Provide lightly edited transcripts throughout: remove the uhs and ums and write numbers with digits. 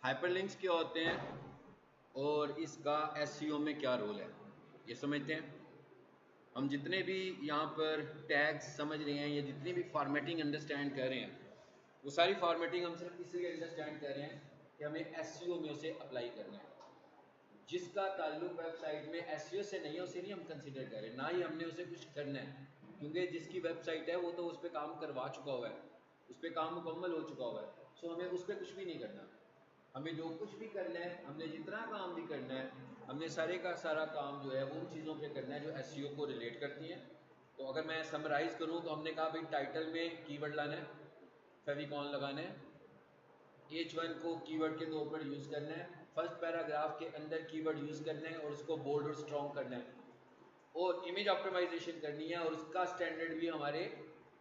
Hyperlinks क्या होते हैं और इसका एसईओ में क्या रोल है, ये समझते हैं। हम जितने भी यहाँ पर टैग्स समझ रहे हैं या जितनी भी फॉर्मेटिंग अंडरस्टैंड कर रहे हैं, वो सारी फॉर्मेटिंग हम सिर्फ इसलिए अंडरस्टैंड कर रहे हैं कि हमें एसईओ में उसे अप्लाई करना है। जिसका ताल्लुक वेबसाइट में एसईओ से नहीं है उसे नहीं हम कंसिडर करें, ना ही हमने उसे कुछ करना है, क्योंकि जिसकी वेबसाइट है वो तो उस पर काम करवा चुका हुआ है, उस पर काम मुकम्मल हो चुका हुआ है। सो हमें उस पर कुछ भी नहीं करना। हमें जो कुछ भी करना है, हमने जितना काम भी करना है, हमने सारे का सारा काम जो है वो उन चीज़ों पे करना है जो एसईओ को रिलेट करती हैं। तो अगर मैं समराइज़ करूँ तो हमने कहा भाई टाइटल में कीवर्ड लाना है, फेविकॉन लगाना है, H1 को कीवर्ड के तौर पर यूज़ करना है, फर्स्ट पैराग्राफ के अंदर कीवर्ड यूज़ करना है और उसको बोल्ड और स्ट्रॉन्ग करना है, और इमेज ऑप्टिमाइजेशन करनी है और उसका स्टैंडर्ड भी हमारे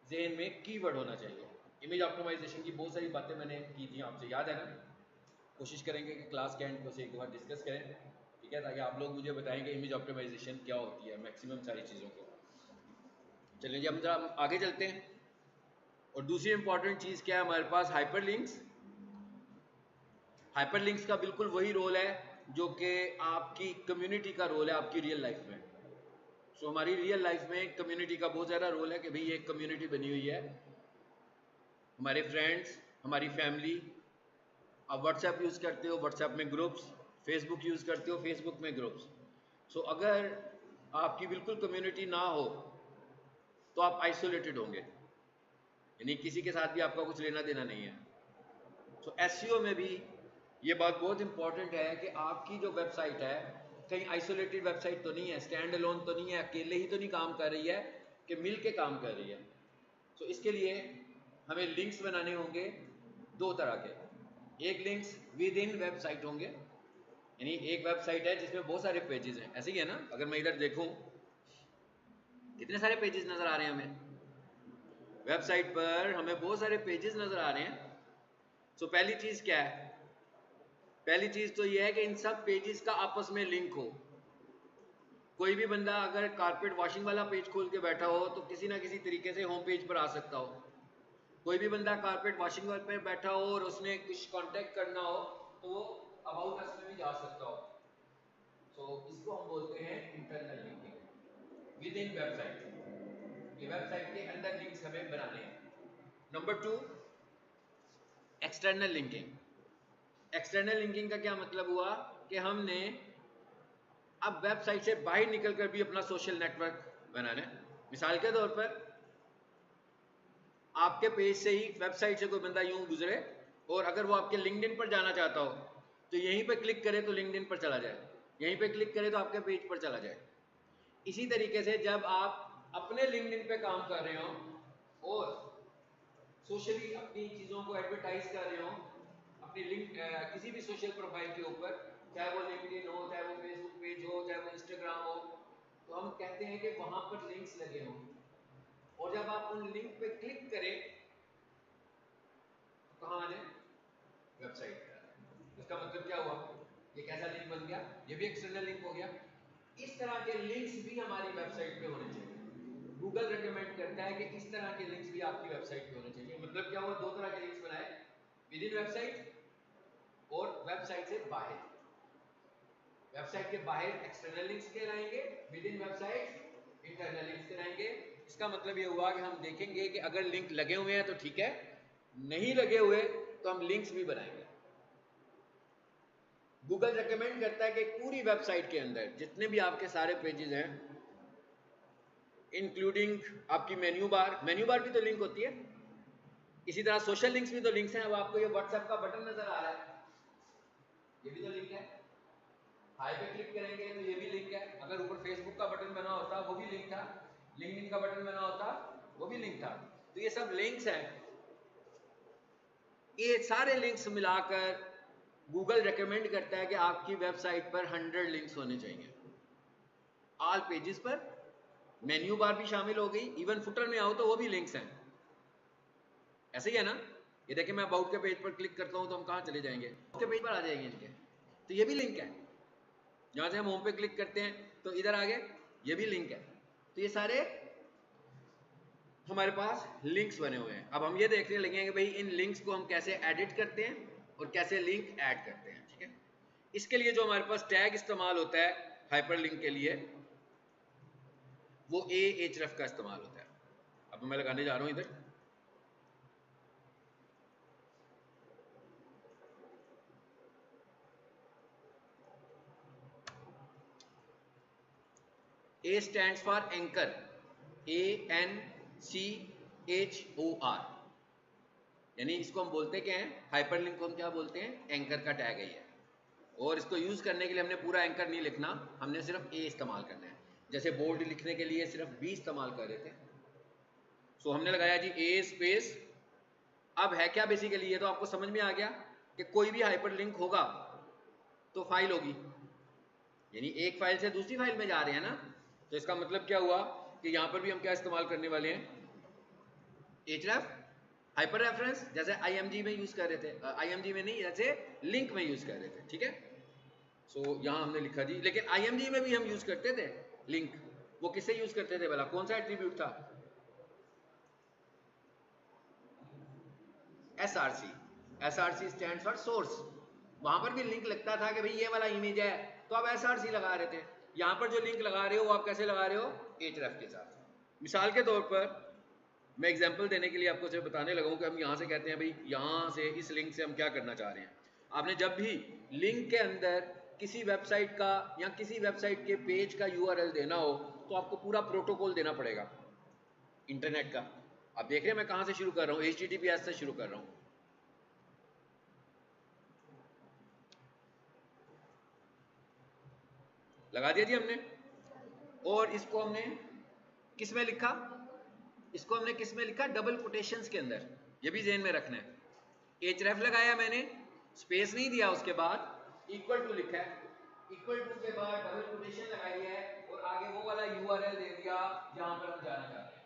जहन में कीवर्ड होना चाहिए। इमेज ऑप्टिमाइजेशन की बहुत सारी बातें मैंने की थी, आपसे याद है ना। कोशिश करेंगे कि क्लास के एंड को से एक बार डिस्कस करें, ठीक है, ताकि आप लोग मुझे बताएं कि इमेज ऑप्टिमाइजेशन क्या होती है मैक्सिमम सारी चीज़ों को। चलिए जी, हम जरा आगे चलते हैं। और दूसरी इंपॉर्टेंट चीज़ क्या है हमारे पास, हाइपरलिंक्स। हाइपरलिंक्स का बिल्कुल वही रोल है जो कि आपकी कम्युनिटी का रोल है आपकी रियल लाइफ में। सो हमारी रियल लाइफ में कम्युनिटी का बहुत ज़्यादा रोल है कि भाई एक कम्युनिटी बनी हुई है, हमारे फ्रेंड्स, हमारी फैमिली। आप व्हाट्सएप यूज़ करते हो, व्हाट्सएप में ग्रुप्स, फेसबुक यूज़ करते हो, फेसबुक में ग्रुप्स। सो अगर आपकी बिल्कुल कम्युनिटी ना हो तो आप आइसोलेटेड होंगे, यानी किसी के साथ भी आपका कुछ लेना देना नहीं है। सो एसईओ में भी ये बात बहुत इंपॉर्टेंट है कि आपकी जो वेबसाइट है कहीं आइसोलेटेड वेबसाइट तो नहीं है, स्टैंड अलोन तो नहीं है, अकेले ही तो नहीं काम कर रही है कि मिल के काम कर रही है। सो इसके लिए हमें लिंक्स बनाने होंगे दो तरह के। एक लिंक्स विद इन वेबसाइट होंगे, यानी एक वेबसाइट है जिसमें बहुत सारे पेजेस हैं, ऐसे ही है ना। अगर मैं इधर देखूं कितने सारे पेजेस नजर आ रहे हैं हमें वेबसाइट पर, हमें बहुत सारे पेजेस नजर आ रहे हैं। सो पहली चीज क्या है, पहली चीज तो यह है कि इन सब पेजेस का आपस में लिंक हो। कोई भी बंदा अगर कारपेट वॉशिंग वाला पेज खोल के बैठा हो तो किसी ना किसी तरीके से होम पेज पर आ सकता हो। कोई भी बंदा कारपेट वॉशिंग पे बैठा हो और उसने कुछ कांटेक्ट करना हो तो वो अबाउट अस में भी जा सकता हो। सो इसको हम बोलते हैं internal linking with in website. ये वेबसाइट के अंदर लिंक्स हमें बनाने हैं। Number 2, external linking. External linking का क्या मतलब हुआ कि हमने अब वेबसाइट से बाहर निकलकर भी अपना सोशल नेटवर्क बनाना है। मिसाल के तौर पर आपके पेज से ही वेबसाइट से कोई बंदा यूं गुजरे और अगर वो आपके लिंक्डइन पर जाना चाहता हो तो यहीं पे क्लिक करे तो लिंक्डइन पर चला जाए, यहीं पे क्लिक करे तो आपके पेज पर चला जाए। इसी तरीके से जब आप अपने लिंक्डइन पे काम कर रहे हो और सोशली अपनी चीज़ों को एडवर्टाइज कर रहे हो अपनी लिंक किसी भी सोशल प्रोफाइल के ऊपर, चाहे वो लिंक्डइन हो, चाहे वो फेसबुक पेज हो, चाहे वो इंस्टाग्राम हो, तो हम कहते हैं कि वहां पर लिंक्स लगे हों। और जब आप उन लिंक पे क्लिक करें तो कहाँ आ जाए, वेबसाइट पर। इसका मतलब क्या हुआ, ये कैसा लिंक बन गया, ये भी एक्सटर्नल लिंक हो गया। इस तरह के लिंक्स भी हमारी वेबसाइट पे होने चाहिए। गूगल रेकमेंड करता है कि इस तरह के लिंक्स भी आपकी वेबसाइट पे होने चाहिए। मतलब क्या हुआ, दो तरह के लिंक्स बनाए, विद इन वेबसाइट और वेबसाइट से बाहर। वेबसाइट के बाहर एक्सटर्नल लिंक्स कहलाएंगे, within website internal links कहलाएंगे। इसका मतलब ये हुआ कि हम देखेंगे कि अगर लिंक लगे हुए हैं तो ठीक है, नहीं लगे हुए तो हम लिंक्स भी बनाएंगे। गूगल रेकमेंड करता है कि पूरी वेबसाइट के अंदर जितने भी आपके सारे पेजेस हैं, इंक्लूडिंग आपकी मेन्यू बार, मेन्यू बार भी तो लिंक होती है, इसी तरह सोशल लिंक्स भी तो लिंक्स हैं। अब आपको ये व्हाट्सएप का बटन नजर आ रहा है, ये भी तो लिंक है। हाई पे क्लिक करेंगे तो ये भी लिंक है। अगर ऊपर फेसबुक का बटन बना होता वो भी लिंक था, लिंक्डइन का बटन बना होता वो भी लिंक था। तो ये सब लिंक्स हैं। ये सारे लिंक्स मिलाकर गूगल रेकमेंड करता है कि आपकी वेबसाइट पर 100 लिंक्स होने चाहिए, ऑल पेजेस पर। मेन्यू बार भी शामिल हो गई, इवन फुटर में आओ तो वो भी लिंक्स हैं। ऐसे ही है ना। ये देखिए, मैं अबाउट के पेज पर क्लिक करता हूं तो हम कहां चले जाएंगे, के पेज पर आ जाएंगे इनके। तो ये भी लिंक है। जहां से हम होम पे क्लिक करते हैं तो इधर आ गए, ये भी लिंक है। तो ये सारे हमारे पास लिंक्स बने हुए हैं। अब हम ये देखने लगे कि भाई इन लिंक्स को हम कैसे एडिट करते हैं और कैसे लिंक ऐड करते हैं, ठीक है। इसके लिए जो हमारे पास टैग इस्तेमाल होता है हाइपरलिंक के लिए, वो Ahref का इस्तेमाल होता है। अब मैं लगाने जा रहा हूं इधर, A stands for anchor, ANCHOR, यानी इसको हम बोलते क्या हैं, हाइपरलिंक को हम क्या बोलते हैं, एंकर का टैग है ये। और इसको यूज करने के लिए हमने पूरा एंकर नहीं लिखना, हमने सिर्फ ए इस्तेमाल करना है। जैसे बोल्ड लिखने के लिए सिर्फ बी इस्तेमाल कर रहे थे, सो हमने लगाया जी ए स्पेस। अब है क्या बेसिकली, ये तो आपको समझ में आ गया कि कोई भी हाइपरलिंक होगा तो फाइल होगी, यानी एक फाइल से दूसरी फाइल में जा रहे हैं ना, तो इसका मतलब क्या हुआ कि यहां पर भी हम क्या इस्तेमाल करने वाले हैं, href हाइपर रेफरेंस, जैसे IMG में यूज कर रहे थे, IMG में नहीं, जैसे लिंक में यूज कर रहे थे, ठीक है। सो यहां हमने लिखा जी, लेकिन IMG में भी हम यूज करते थे लिंक। वो किससे यूज करते थे भला, कौन सा एट्रीब्यूट था, SRC। SRC stand for source. वहां पर भी लिंक लगता था कि भाई ये वाला इमेज है, तो आप SRC लगा रहे थे। यहां पर जो लिंक लगा रहे हो वो आप कैसे लगा रहे हो, href के साथ। मिसाल के तौर पर मैं एग्जांपल देने के लिए आपको सिर्फ बताने लगा हूं कि हम यहां से कहते हैं भाई यहां से इस लिंक से हम क्या करना चाह रहे हैं। आपने जब भी लिंक के अंदर किसी वेबसाइट का या किसी वेबसाइट के पेज का URL देना हो, तो आपको पूरा प्रोटोकॉल देना पड़ेगा इंटरनेट का। आप देख रहे हैं मैं कहां से शुरू कर रहा हूं, HTTPS से शुरू कर रहा हूं। लगा दिया जी हमने। और इसको हमने किस में लिखा, इसको हमने किस में लिखा, डबल कोटेशंस के अंदर, ये भी ज़हन में रखना है। href लगाया मैंने, स्पेस नहीं दिया, उसके बाद इक्वल टू लिखा है, इक्वल टू के बाद डबल कोटेशन लगाई है और आगे वो वाला URL दे दिया जहां पर हम जाना चाहते हैं।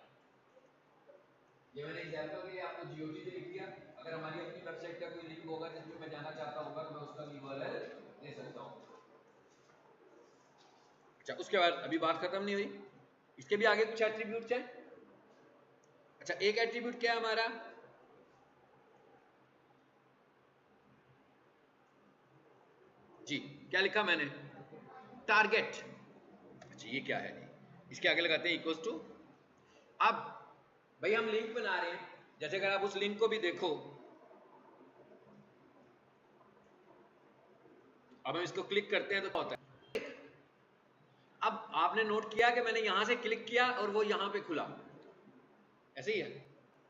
ये मैंने एग्जांपल के लिए आपको GOT से लिख दिया। अगर हमारी अपनी वेबसाइट का कोई लिंक होगा जिसमें मैं जाना चाहता हूँ, मैं उसका URL दे सकता हूँ। अच्छा, उसके बाद अभी बात खत्म नहीं हुई, इसके भी आगे कुछ एट्रीब्यूट्स हैं। अच्छा, एक एट्रीब्यूट क्या है हमारा, जी क्या लिखा मैंने, टारगेट। अच्छा ये क्या है जी, इसके आगे लगाते हैं इक्वल्स टू। अब भाई हम लिंक बना रहे हैं, जैसे अगर आप उस लिंक को भी देखो, अब हम इसको क्लिक करते हैं तो क्या होता है। अब आपने नोट किया कि मैंने यहां से क्लिक किया और वो यहां पे खुला, ऐसे ही है।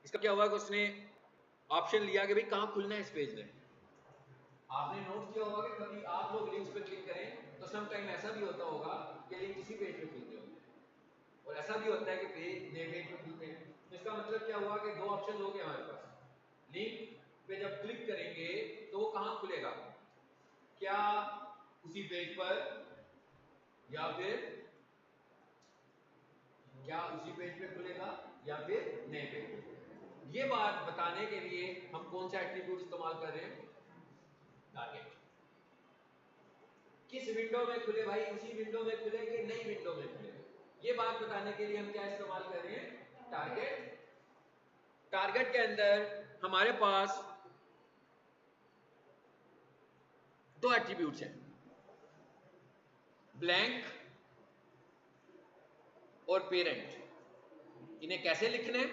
इसका क्या हुआ कि उसने ऑप्शन लिया कि भाई कहां खुलना है इस पेज में। आपने नोट किया होगा कि कभी आप लोग लिंक्स पे क्लिक करें तो सम टाइम ऐसा भी होता होगा कि लिंक इसी पेज पे खुलते होंगे, और ऐसा भी होता है कि पेज नए पेज पे खुलते हैं। तो इसका मतलब क्या हुआ कि दो ऑप्शन हो गए हमारे पास। लिंक पे जब क्लिक करेंगे तो वो कहां खुलेगा, क्या उसी पेज पर, या फिर क्या उसी पेज पे खुलेगा या फिर नए पेज पे खुलेगा। ये बात बताने के लिए हम कौन सा एट्रीब्यूट इस्तेमाल कर रहे हैं, टारगेट। किस विंडो में खुले भाई, उसी विंडो में खुले कि नई विंडो में खुले, ये बात बताने के लिए हम क्या इस्तेमाल कर रहे हैं, टारगेट। टारगेट के अंदर हमारे पास दो एट्रीब्यूट्स हैं, ब्लैंक और पेरेंट। इन्हें कैसे लिखना है,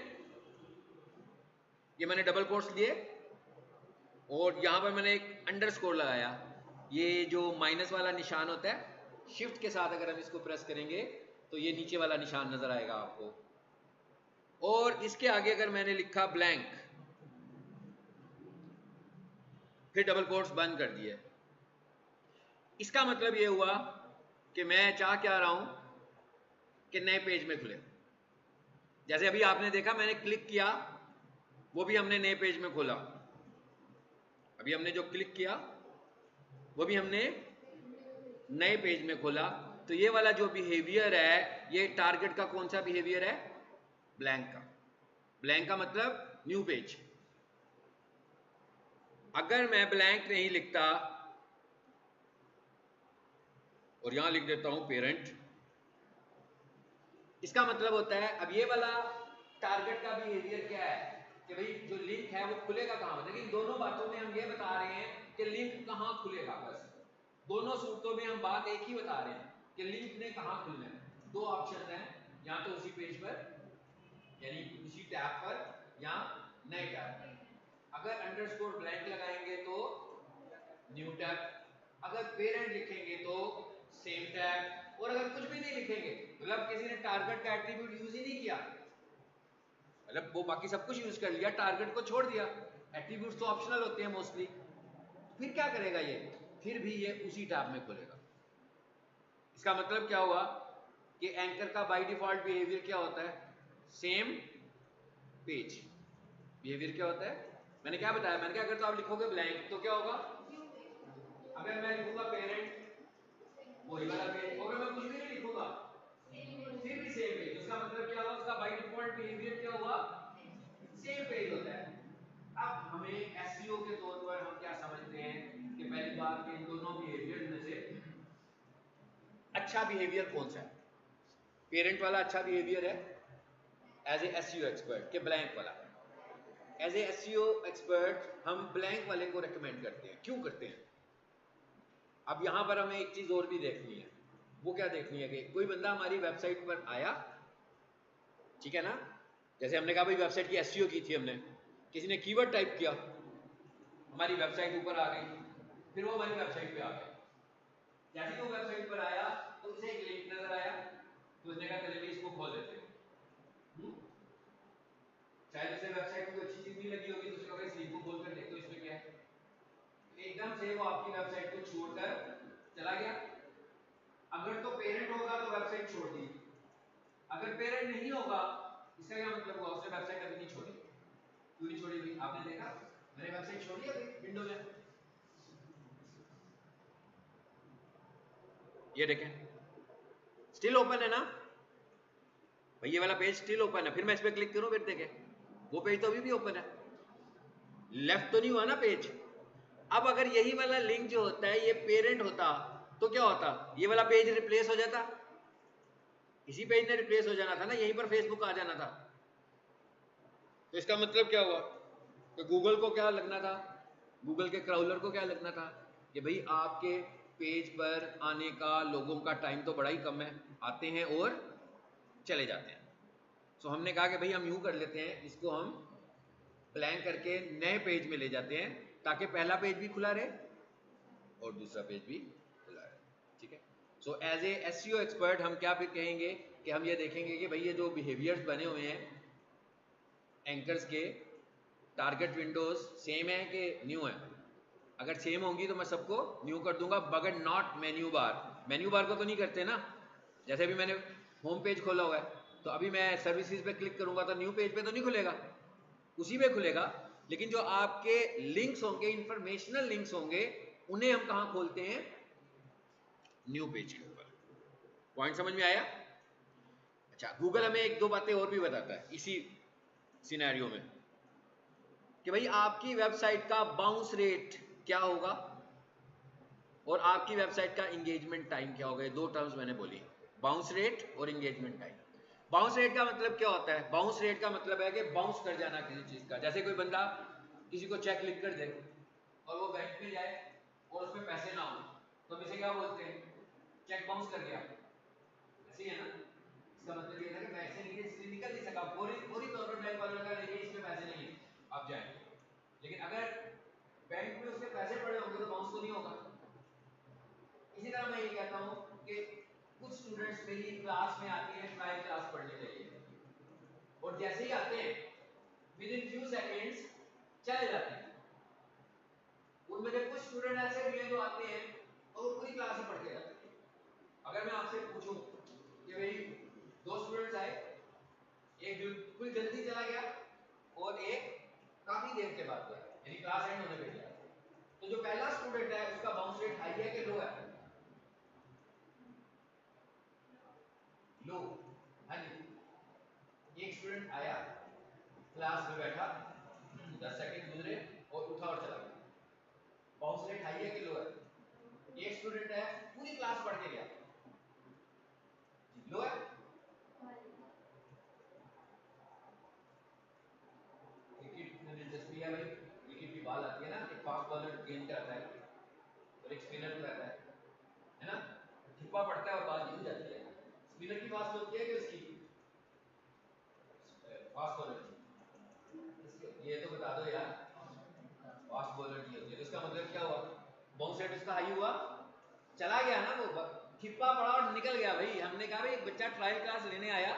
ये मैंने डबल कोट्स लिए और यहां पर मैंने एक अंडरस्कोर लगाया। ये जो माइनस वाला निशान होता है, शिफ्ट के साथ अगर हम इसको प्रेस करेंगे तो ये नीचे वाला निशान नजर आएगा आपको। और इसके आगे अगर मैंने लिखा ब्लैंक, फिर डबल कोट्स बंद कर दिए, इसका मतलब ये हुआ कि मैं चाह क्या रहा हूं कि नए पेज में खुले। जैसे अभी आपने देखा मैंने क्लिक किया, वो भी हमने नए पेज में खोला। अभी हमने जो क्लिक किया वो भी हमने नए पेज में खोला। तो ये वाला जो बिहेवियर है, ये टारगेट का कौन सा बिहेवियर है, ब्लैंक का। ब्लैंक का मतलब न्यू पेज। अगर मैं ब्लैंक नहीं लिखता और यहां लिख देता हूं पेरेंट, इसका मतलब होता है अब ये वाला टारगेट का बिहेवियर क्या है, कि भाई जो लिंक है वो खुलेगा कहाँ पर, लेकिन दोनों बातों में हम ये बता रहे हैं कि लिंक कहाँ खुलेगा। बस दोनों सूत्रों में हम बात एक ही बता रहे हैं कि लिंक ने कहाँ खुलना है। दो ऑप्शन हैं, या तो उसी पेज पर यानी उसी टैब पर या नए टैब पर। अगर अंडरस्कोर ब्लैंक लगाएंगे तो न्यू टैब, अगर पेरेंट लिखेंगे तो सेम टैब, और अगर कुछ भी नहीं लिखेंगे मतलब किसी ने टारगेट का एट्रीब्यूट यूज ही नहीं किया, मतलब वो बाकी सब कुछ यूज कर लिया, टारगेट को छोड़ दिया, एट्रीब्यूट्स तो ऑप्शनल होते हैं मोस्टली, फिर क्या करेगा ये, फिर भी ये उसी टैब में खुलेगा। इसका मतलब क्या हुआ कि एंकर का बाय डिफॉल्ट बिहेवियर क्या होता है, सेम पेज। बिहेवियर क्या होता है, मैंने क्या बताया, मैंने क्या, अगर तो आप लिखोगे ब्लैंक तो क्या होगा, अगर मैं लिखूंगा पेरेंट वही वाला पेज, और अगर मैं कुछ भी नहीं लिखूंगा फिर भी सेम पेज। उसका मतलब क्या हुआ, उसका बाय डिफॉल्ट बिहेवियर क्या हुआ, सेम पेज होता है। अब हमें एसईओ के तौर पर हम क्या समझते हैं कि पहली बात इन दोनों बिहेवियर में से अच्छा बिहेवियर कौन सा है। पेरेंट वाला अच्छा बिहेवियर है एज ए एसईओ एक्सपर्ट के ब्लैंक वाला। एज ए एसईओ एक्सपर्ट हम ब्लैंक वाले को रेकमेंड करते हैं। क्यों करते हैं, अब यहां पर हमें एक चीज और भी देखनी है। वो क्या देखनी है कि कोई बंदा हमारी वेबसाइट पर आया, ठीक है ना, जैसे हमने कहा भाई वेबसाइट की एसईओ की थी हमने, किसी ने कीवर्ड टाइप किया, हमारी वेबसाइट ऊपर आ गई, फिर वो हमारी वेबसाइट पे आ गया। जैसे वो वेबसाइट पर आया तो उसे एक लिंक नजर आया, तो उसने कहा चलिए इसको खोल देते हैं। शायद उसे वेबसाइट में कोई अच्छी चीज नहीं लगी होगी, तो उसने कहा इस लिंक को खोल कर देखो इसमें क्या है। एकदम से वो आपकी वेबसाइट को छोड़कर चला गया। अगर तो पेरेंट होगा तो वेबसाइट छोड़ दी, अगर पेरेंट नहीं होगा इसका क्या मतलब हुआ, उसने वेबसाइट कभी नहीं छोड़ी। क्यों नहीं छोड़ी भाई, आपने देखा मैंने वेबसाइट छोड़ी है विंडो में, ये देखें स्टिल ओपन है ना भाई, ये वाला पेज स्टिल ओपन है। फिर मैं इस पर क्लिक करूं, फिर देखें वो पेज तो अभी भी ओपन है, लेफ्ट तो नहीं हुआ ना पेज। अब अगर यही वाला लिंक जो होता है ये पेरेंट होता तो क्या होता, ये वाला पेज रिप्लेस हो जाता, इसी पेज ने रिप्लेस हो जाना था ना, यहीं पर फेसबुक आ जाना था। तो इसका मतलब क्या हुआ कि गूगल को क्या लगना था, गूगल के क्राउलर को क्या लगना था कि भाई आपके पेज पर आने का लोगों का टाइम तो बड़ा ही कम है, आते हैं और चले जाते हैं। सो हमने कहा कि भाई हम यूं कर लेते हैं, इसको हम ब्लैंक करके नए पेज में ले जाते हैं, ताकि पहला पेज भी खुला रहे और दूसरा पेज भी खुला रहे, ठीक है। So as a SEO expert हम क्या फिर कहेंगे कि हम ये देखेंगे कि भाई ये जो बिहेवियर्स बने हुए हैं एंकर्स के, टारगेट विंडोज सेम है कि न्यू है। अगर सेम होंगी तो मैं सबको न्यू कर दूंगा, बगैर not menu bar. Menu bar को तो नहीं करते ना, जैसे अभी मैंने होम पेज खोला हुआ है तो अभी मैं सर्विसेज पे क्लिक करूंगा तो न्यू पेज पे तो नहीं खुलेगा, उसी पे खुलेगा। लेकिन जो आपके लिंक्स होंगे, इंफॉर्मेशनल लिंक्स होंगे, उन्हें हम कहां खोलते हैं, न्यू पेज के ऊपर। पॉइंट समझ में आया। अच्छा, गूगल हमें एक दो बातें और भी बताता है इसी सिनेरियो में कि भाई आपकी वेबसाइट का बाउंस रेट क्या होगा और आपकी वेबसाइट का इंगेजमेंट टाइम क्या होगा। दो टर्म्स मैंने बोली, बाउंस रेट और इंगेजमेंट टाइम। बाउंस रेट का मतलब क्या होता है, बाउंस रेट का मतलब है कि बाउंस कर जाना किसी चीज का। जैसे कोई बंदा किसी को चेक लिख कर दे और वो बैंक में जाए और उसमें पैसे ना हो, तो हम इसे क्या बोलते हैं, चेक बाउंस कर गया, ऐसे ही है ना। इसका मतलब ये था कि बैंक से निकल नहीं सका, फौरी फौरी तौर पर बैंक वालों ने कहा नहीं इसमें पैसे नहीं है आप जाएंगे। लेकिन अगर बैंक में उसके पैसे पड़े होंगे तो बाउंस तो नहीं होगा। इसी तरह मैं ये कहता हूँ कि कुछ स्टूडेंट्स मेरी क्लास में आती हैं ट्रायल क्लास पढ़ने के लिए, और जैसे ही आते हैं विद इन फ्यू सेकेंड्स चले जाते हैं। उनमें से कुछ स्टूडेंट ऐसे भी हैं जो आते हैं और वो पूरी क्लास ही पढ़ के जाते हैं। अगर मैं आपसे पूछूं कि भाई दो स्टूडेंट्स आए, एक बिल्कुल जल्दी चला गया और एक काफी देर के बाद गया, यानी क्लास एंड होने पे गया, तो जो पहला स्टूडेंट है उसका बाउंस रेट हाई है कि लो है, लो। हाँ जी, एक स्टूडेंट आया, क्लास में बैठा, 10 सेकंड गुजरे और उठा और चला गया, बाउंस रेट हाई है कि लो है। एक स्टूडेंट है पूरी क्लास पढ़ के गया, लो है। फास्ट वॉलेट ये तो बता दो यार, फास्ट वॉलेट ये होती है, इसका मतलब क्या हुआ? बाउंस रेट उसका हाई हुआ, चला गया ना वो, खिप्पा पड़ा और निकल गया भाई। हमने कहा भाई बच्चा ट्रायल क्लास लेने आया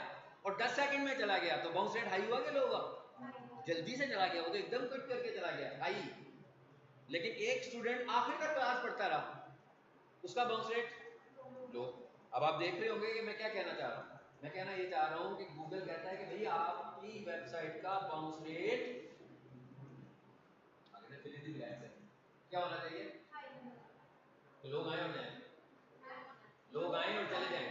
और 10 सेकंड में चला गया, तो बाउंस रेट हाई हुआ कि लो हुआ? जल्दी से चला गया, वो तो एकदम कट करके चला गया हाई। लेकिन एक स्टूडेंट आखिर तक क्लास पढ़ता रहा, उसका बाउंस रेट लो। अब आप देख रहे होंगे कि मैं क्या कहना चाह रहा हूँ। मैं कहना ये चाह रहा हूँ कि गूगल कहता है कि भाई आपकी वेबसाइट का बाउंस रेट क्या होना चाहिए? तो लोग आए और जाए, लोग आए और चले जाए,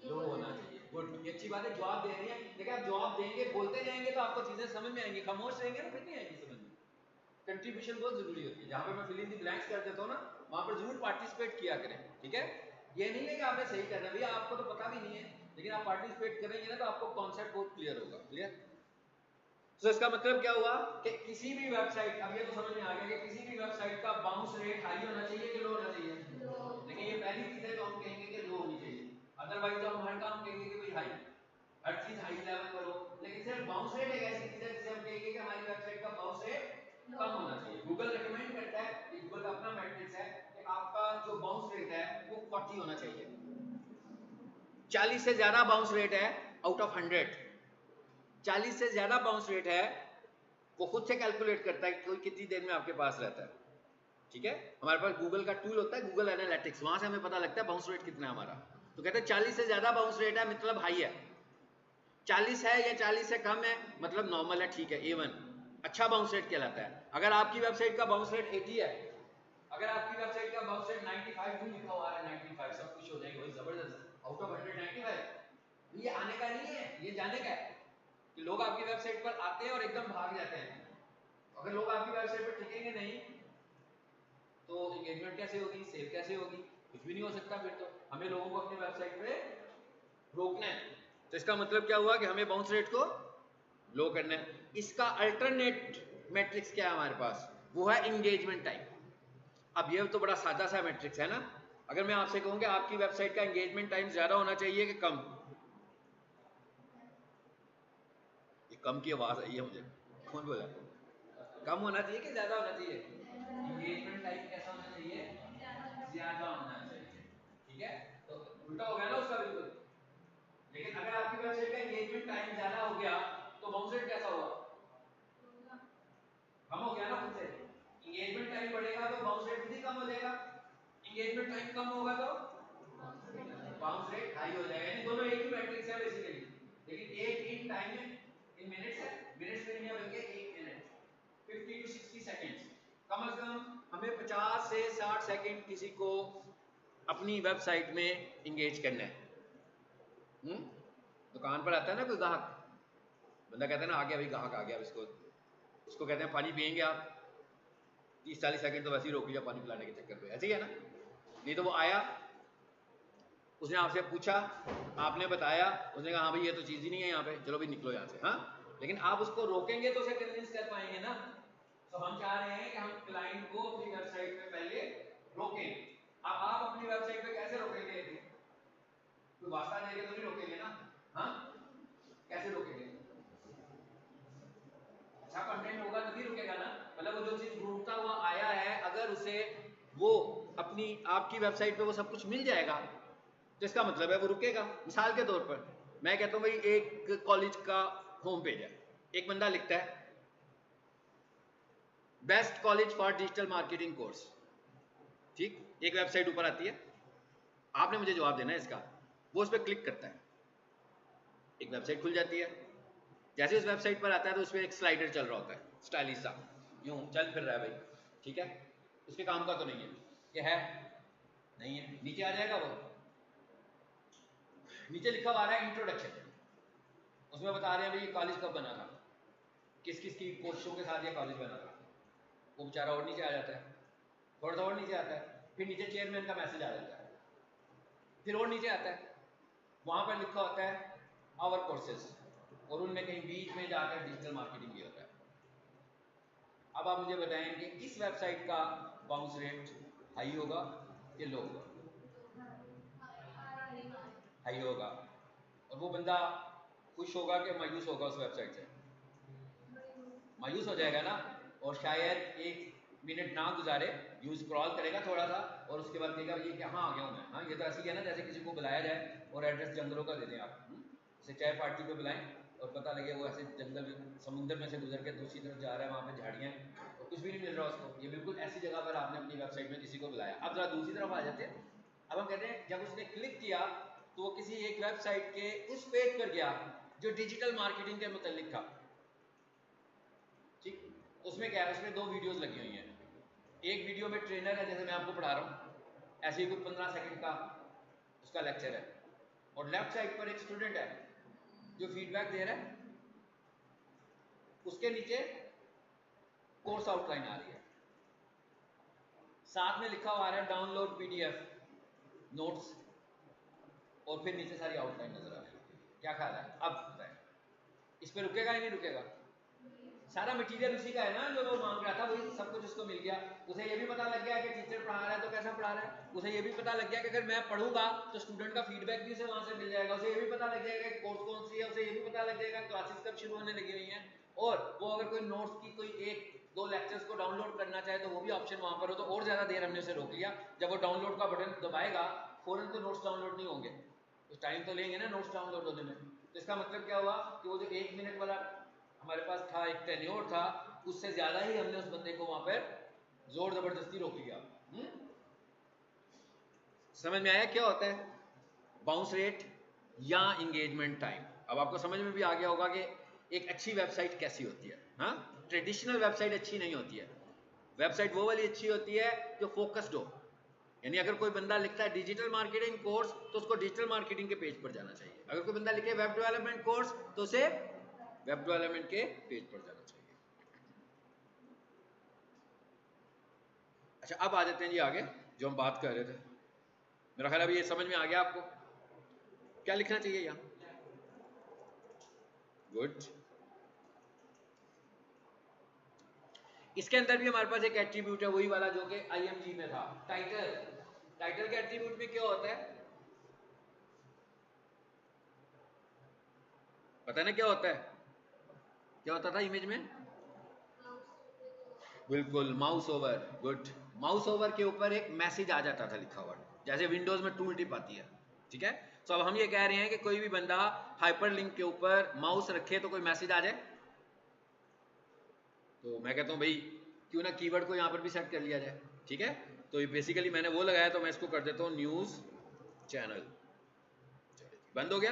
लो होना चाहिए। गुड, ये अच्छी बात है, जवाब दे रही है। देखिए आप जवाब देंगे, बोलते जाएंगे तो आपको चीजें समझ में आएंगी, खामोश रहेंगे ना फिर नहीं आएंगी समझ में। कंट्रीब्यूशन बहुत जरूरी होती है। जहां पे मैं फिल इन द ब्लैंक्स कर देता हूँ ना, वहां पर जरूर पार्टिसिपेट किया करें, ठीक है? ये नहीं है कि आपने सही करना है, भैया आपको तो पता भी नहीं है, लेकिन आप पार्टिसिपेट करेंगे ना तो आपको कॉन्सेप्ट बहुत क्लियर होगा। क्लियर? तो इसका मतलब क्या हुआ कि किसी भी वेबसाइट, अब ये तो समझ में आ गया कि किसी भी वेबसाइट का बाउंस रेट हाई होना चाहिए कि लो होना चाहिए? लेकिन ये पहली चीज है जो हम कहेंगे कि लो होनी चाहिए, अदरवाइज तो हम हर काम कहेंगे कि भाई हाई, हर चीज हाई लेवल करो। लेकिन सिर्फ बाउंस रेट एक ऐसी चीज है जिसे हम कहेंगे कि हमारी वेबसाइट का बाउंस रेट कम होना चाहिए। गूगल रिकमेंड करता है, गूगल का अपना मैट्रिक्स है कि आपका जो बाउंस रेट है वो 40 होना चाहिए। 40 से ज्यादा बाउंस रेट है आउट ऑफ 100, 40 से ज्यादा बाउंस रेट है, वो खुद से कैलकुलेट करता है कि कोई कितनी देर में आपके पास रहता है। ठीक है? हमारे पास गूगल का टूल होता है, गूगल एनालिटिक्स, वहां से हमें पता लगता है बाउंस रेट कितना है हमारा। तो कहते हैं 40 से ज्यादा बाउंस रेट है मतलब हाई है, 40 है या 40 से कम है मतलब नॉर्मल है, ठीक है, A1, अच्छा बाउंस रेट कहलाता है। अगर आपकी वेबसाइट का बाउंस रेट 80 है, अगर आपकी वेबसाइट का बाउंस रेट 95 भी लिखा हुआ है, 95 सब कुछ हो जाएगा, वही जबरदस्त, आउट ऑफ 100 95, ये आने का नहीं है, ये जाने का है कि लोग आपकी वेबसाइट पर आते हैं और एकदम भाग जाते हैं। अगर लोग आपकी वेबसाइट पर टिकेंगे नहीं तो एंगेजमेंट कैसे होगी, सेल कैसे होगी? कुछ भी नहीं हो सकता। फिर तो हमें लोगों को अपनी वेबसाइट पे रोकना है। तो इसका मतलब क्या हुआ कि हमें बाउंस रेट को लो करना है। इसका अल्टरनेट मैट्रिक्स क्या है हमारे पास? वो है एंगेजमेंट टाइम। अब ये तो बड़ा सादा सा मैट्रिक्स है ना। अगर मैं आपसे कहूँ कि आपकी वेबसाइट का एंगेजमेंट टाइम ज्यादा होना चाहिए कि कम? ये कम की आवाज आई है मुझे, कौन बोला? कम होना चाहिए कि ज्यादा होना चाहिए? एंगेजमेंट टाइम कैसा होना चाहिए? ज्यादा होना चाहिए। ठीक है? तो उल्टा हो गया ना उसका बिल्कुल। लेकिन अगर आपकी वेबसाइट का एंगेजमेंट टाइम ज्यादा हो गया तो बाउंस रेट कैसा हुआ? कम हो गया ना खुद से। एंगेजमेंट टाइम बढ़ेगा तो बाउंस रेट खुद ही कम हो जाएगा, एंगेजमेंट टाइम कम होगा तो बाउंस रेट हाई हो जाएगा। यानी दोनों एक ही मैट्रिक्स है बेसिकली, लेकिन एक इन टाइम में, इन मिनट्स है, मिनट्स में नहीं है बल्कि 1 मिनट 50 to 60 सेकंड्स। कम से कम हमें 50 से 60 सेकंड किसी को अपनी वेबसाइट में इंगेज करना है। दुकान पर आता है ना कोई ग्राहक, बंदा कहता है ना आ गया भाई ग्राहक आ गया, इसको उसको कहते हैं पानी पियेंगे आप, 30-40 सेकंड तो वैसे ही रोक लिया पानी पिलाने के चक्कर पे, ऐसे ही है ना? नहीं तो वो आया, उसने आपसे पूछा, आपने बताया, उसने कहा हाँ भाई ये तो चीज़ ही नहीं है यहाँ पे, चलो भाई निकलो यहाँ से। हाँ, लेकिन आप उसको रोकेंगे तो उसे कन्विंस कर पाएंगे ना। तो हम चाह रहे हैं कि हम क्लाइंट को अपनी वेबसाइट पे पहले रोकें। अब आप अपनी वेबसाइट पे कैसे रोकेंगे? कोई वास्ता देके तो नहीं रोकेंगे ना। हाँ, कैसे रोकेंगे? अच्छा कंटेंट होगा तभी रुकेगा ना। मतलब वो जो चीज ढूंढता हुआ आया है, अगर उसे वो अपनी आपकी वेबसाइट पे वो सब कुछ मिल जाएगा तो इसका मतलब है वो रुकेगा। मिसाल के तौर पर मैं कहता हूँ भाई एक कॉलेज का होम पेज है, एक बंदा लिखता है best college for digital marketing course, ठीक, एक वेबसाइट ऊपर आती है, आपने मुझे जवाब देना है इसका। वो उस पर क्लिक करता है, एक वेबसाइट खुल जाती है। जैसे उस वेबसाइट पर आता है तो उसमें एक स्लाइडर चल रहा होता है, स्टाइलिश सा, यूं चल फिर रहा है भाई, ठीक है? उसके काम का तो नहीं है, ये है नहीं है, नीचे आ जाएगा वो, नीचे लिखा हुआ आ रहा है इंट्रोडक्शन, उसमें बता रहे हैं भाई ये कॉलेज कब बना था, किस किस की कोशिशों के साथ ये कॉलेज बना था। वो बेचारा और नीचे आ जाता है, थोड़ा सा और नीचे आता है, फिर नीचे चेयरमैन का मैसेज आ जाता है, फिर और नीचे आता है, वहां पर लिखा होता है आवर कोर्सेज, और उनमें कहीं बीच में जाकर डिजिटल मार्केटिंग भी होता है। अब आप मुझे बताएं कि इस वेबसाइट का बाउंस रेट हाई होगा कि लो होगा? हाई होगा। और वो बंदा खुश होगा कि मायूस होगा उस वेबसाइट से? मायूस हो जाएगा ना, और शायद 1 मिनट ना गुजारे, यूज स्क्रॉल करेगा थोड़ा सा और उसके बाद कहेगा ये कहाँ आ गया हूँ मैं। हाँ, ये तो ऐसी है ना जैसे किसी को बुलाया जाए और एड्रेस जंगलों का दे दें आप, जैसे चाय पार्टी पे बुलाएं और पता लगे वो ऐसे जंगल समुद्र में से गुजर के दूसरी तरफ जा रहा है, वहाँ पे झाड़ियाँ और कुछ भी नहीं मिल रहा उसको। ये बिल्कुल ऐसी जगह पर आपने अपनी वेबसाइट में किसी को बुलाया। अब जरा दूसरी तरफ आ जाते हैं। अब हम कहते हैं जब उसने क्लिक किया तो वो किसी एक वेबसाइट के उस पेज पर गया जो डिजिटल मार्केटिंग के मुतालिक था। ठीक, उसमें क्या है, उसमें 2 वीडियोस लगी हुई हैं। एक वीडियो में ट्रेनर है, जैसे मैं आपको पढ़ा रहा हूँ, ऐसे ही कुछ 15 सेकंड का उसका लेक्चर है, और लेफ्ट साइड पर एक स्टूडेंट है जो फीडबैक दे रहा है, उसके नीचे कोर्स आउटलाइन आ रही है, साथ में लिखा हुआ आ रहा है डाउनलोड पीडीएफ नोट्स, और फिर नीचे सारी आउटलाइन नजर आ रही है। क्या ख्याल है? अब बताएं, इस पे रुकेगा या नहीं रुकेगा? सारा मटेरियल उसी का है ना, जो वो मांग रहा था वही सब कुछ उसको मिल गया। उसे ये भी पता लग गया कि टीचर पढ़ा रहा है तो कैसा पढ़ा रहा है। उसे ये भी पता लग गया कि अगर मैं पढ़ूंगा तो स्टूडेंट का फीडबैक भी उसे वहां से मिल जाएगा। उसे ये भी पता लग जाएगा कि कोर्स कौन सी है, उसे ये भी पता लग जाएगा क्लासेस कब शुरू होने लगी हुई हैं, और वो अगर कोई नोट्स की कोई 1-2 लेक्चर्स को डाउनलोड करना चाहे तो वो भी ऑप्शन वहां पर हो। तो और ज्यादा देर हमने उसे रोक लिया। जब वो डाउनलोड का बटन दबाएगा फौरन तो नोट्स डाउनलोड नहीं होंगे, तो टाइम तो लेंगे ना नोट्स डाउनलोड होने में। तो इसका मतलब क्या हुआ कि वो जो 1 मिनट वाला हमारे पास था, एक टेन्योर था, उससे ज्यादा ही हमने उस बंदे को वहां पर जोर जबरदस्ती रोक लिया। समझ में आया क्या होता है बाउंस रेट या इंगेजमेंट टाइम? अब आपको समझ में भी आ गया होगा कि एक अच्छी वेबसाइट कैसी होती है। हाँ, ट्रेडिशनल वेबसाइट अच्छी नहीं होती है। वेबसाइट वो वाली अच्छी होती है जो फोकस्ड हो, यानी अगर कोई बंदा लिखता है डिजिटल मार्केटिंग कोर्स तो उसको डिजिटल मार्केटिंग के पेज पर जाना चाहिए। अगर कोई बंदा लिखे वेब डेवलपमेंट कोर्स तो उसे वेब डेवलपमेंट के पेज पर जाना चाहिए। अच्छा, अब आ जाते हैं जी आगे जो हम बात कर रहे थे। मेरा ख्याल अभी ये समझ में आ गया आपको क्या लिखना चाहिए यहाँ। गुड। इसके अंदर भी हमारे पास एक एट्रीब्यूट है वही वाला जो कि आईएमजी में था, टाइटल। टाइटल के एट्रीब्यूट में क्या होता है पता ना क्या होता है? क्या होता था इमेज में? बिल्कुल, mouse over. Good. Mouse over के ऊपर एक मैसेज आ जाता था लिखा हुआ, जैसे विंडोज में टूल टिप आती है। ठीक है, तो अब हम ये कह रहे हैं कि कोई भी बंदा हाइपरलिंक के ऊपर माउस रखे तो कोई मैसेज आ जाए। तो मैं कहता हूँ भाई क्यों ना कीवर्ड को यहाँ पर भी सेट कर लिया जाए। ठीक है, तो ये बेसिकली मैंने वो लगाया, तो मैं इसको कर देता हूँ न्यूज चैनल। बंद हो गया,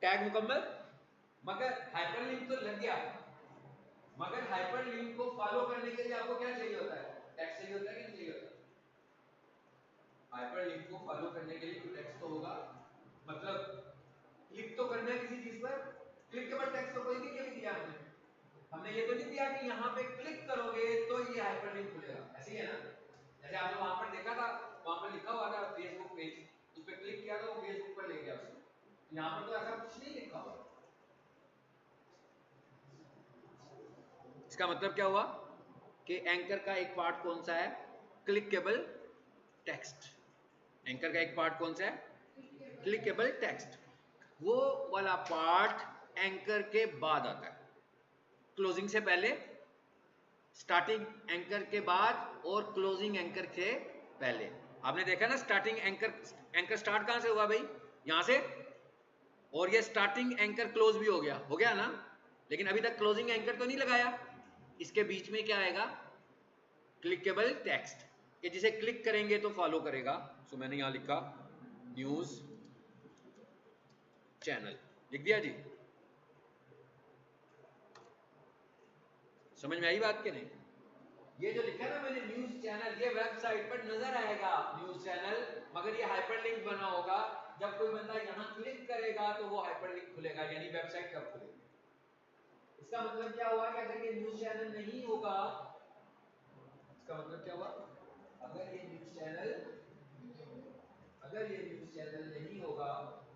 टैग मुकम्मल। मगर हाइपरलिंक तो लग गया, मगर हाइपरलिंक को फॉलो करने के लिए आपको क्या चाहिए होता है? टेक्स्ट चाहिए होता है कि नहीं चाहिए होता? हाइपरलिंक को फॉलो करने के लिए तो टेक्स्ट तो होगा। मतलब क्लिक तो करना है किसी चीज पर, क्लिक के बाद टेक्स्ट तो कोई भी नहीं दिया हमने। हमने ये तो नहीं दिया कि यहाँ पे क्लिक करोगे तो ये हाइपरलिंक खुलेगा, ऐसे ही है ना? जैसे आपने वहां पर देखा था, वहां पर लिखा हुआ था फेसबुक पेज, उस पर क्लिक किया तो वो फेसबुक पर ले गया उसको। यहाँ पर तो ऐसा कुछ नहीं लिखा हुआ। इसका मतलब क्या हुआ कि एंकर का एक पार्ट कौन सा है? Clickable text. एंकर का एक पार्ट कौन सा है? Clickable text. वो वाला पार्ट एंकर के बाद आता है, क्लोजिंग से पहले, स्टार्टिंग एंकर के बाद और क्लोजिंग एंकर के पहले। आपने देखा ना स्टार्टिंग एंकर, एंकर स्टार्ट कहां से हुआ भाई? यहां से, और ये स्टार्टिंग एंकर क्लोज भी हो गया ना? लेकिन अभी तक क्लोजिंग एंकर तो नहीं लगाया। इसके बीच में क्या आएगा? क्लिकेबल टेक्स्ट, कि जिसे क्लिक करेंगे तो फॉलो करेगा। सो मैंने यहां लिखा न्यूज चैनल, लिख दिया जी। समझ में आई बात के नहीं? ये जो लिखा ना मैंने न्यूज चैनल, ये वेबसाइट पर नजर आएगा न्यूज चैनल, मगर ये हाइपरलिंक बना होगा। जब कोई बंदा यहां क्लिक करेगा तो वो हाइपरलिंक खुलेगा, यानी वेबसाइट कब खुलेगी। इसका मतलब क्या हुआ कि अगर ये न्यूज चैनल नहीं होगा, इसका मतलब क्या हुआ? अगर ये न्यूज चैनल, अगर ये न्यूज चैनल नहीं होगा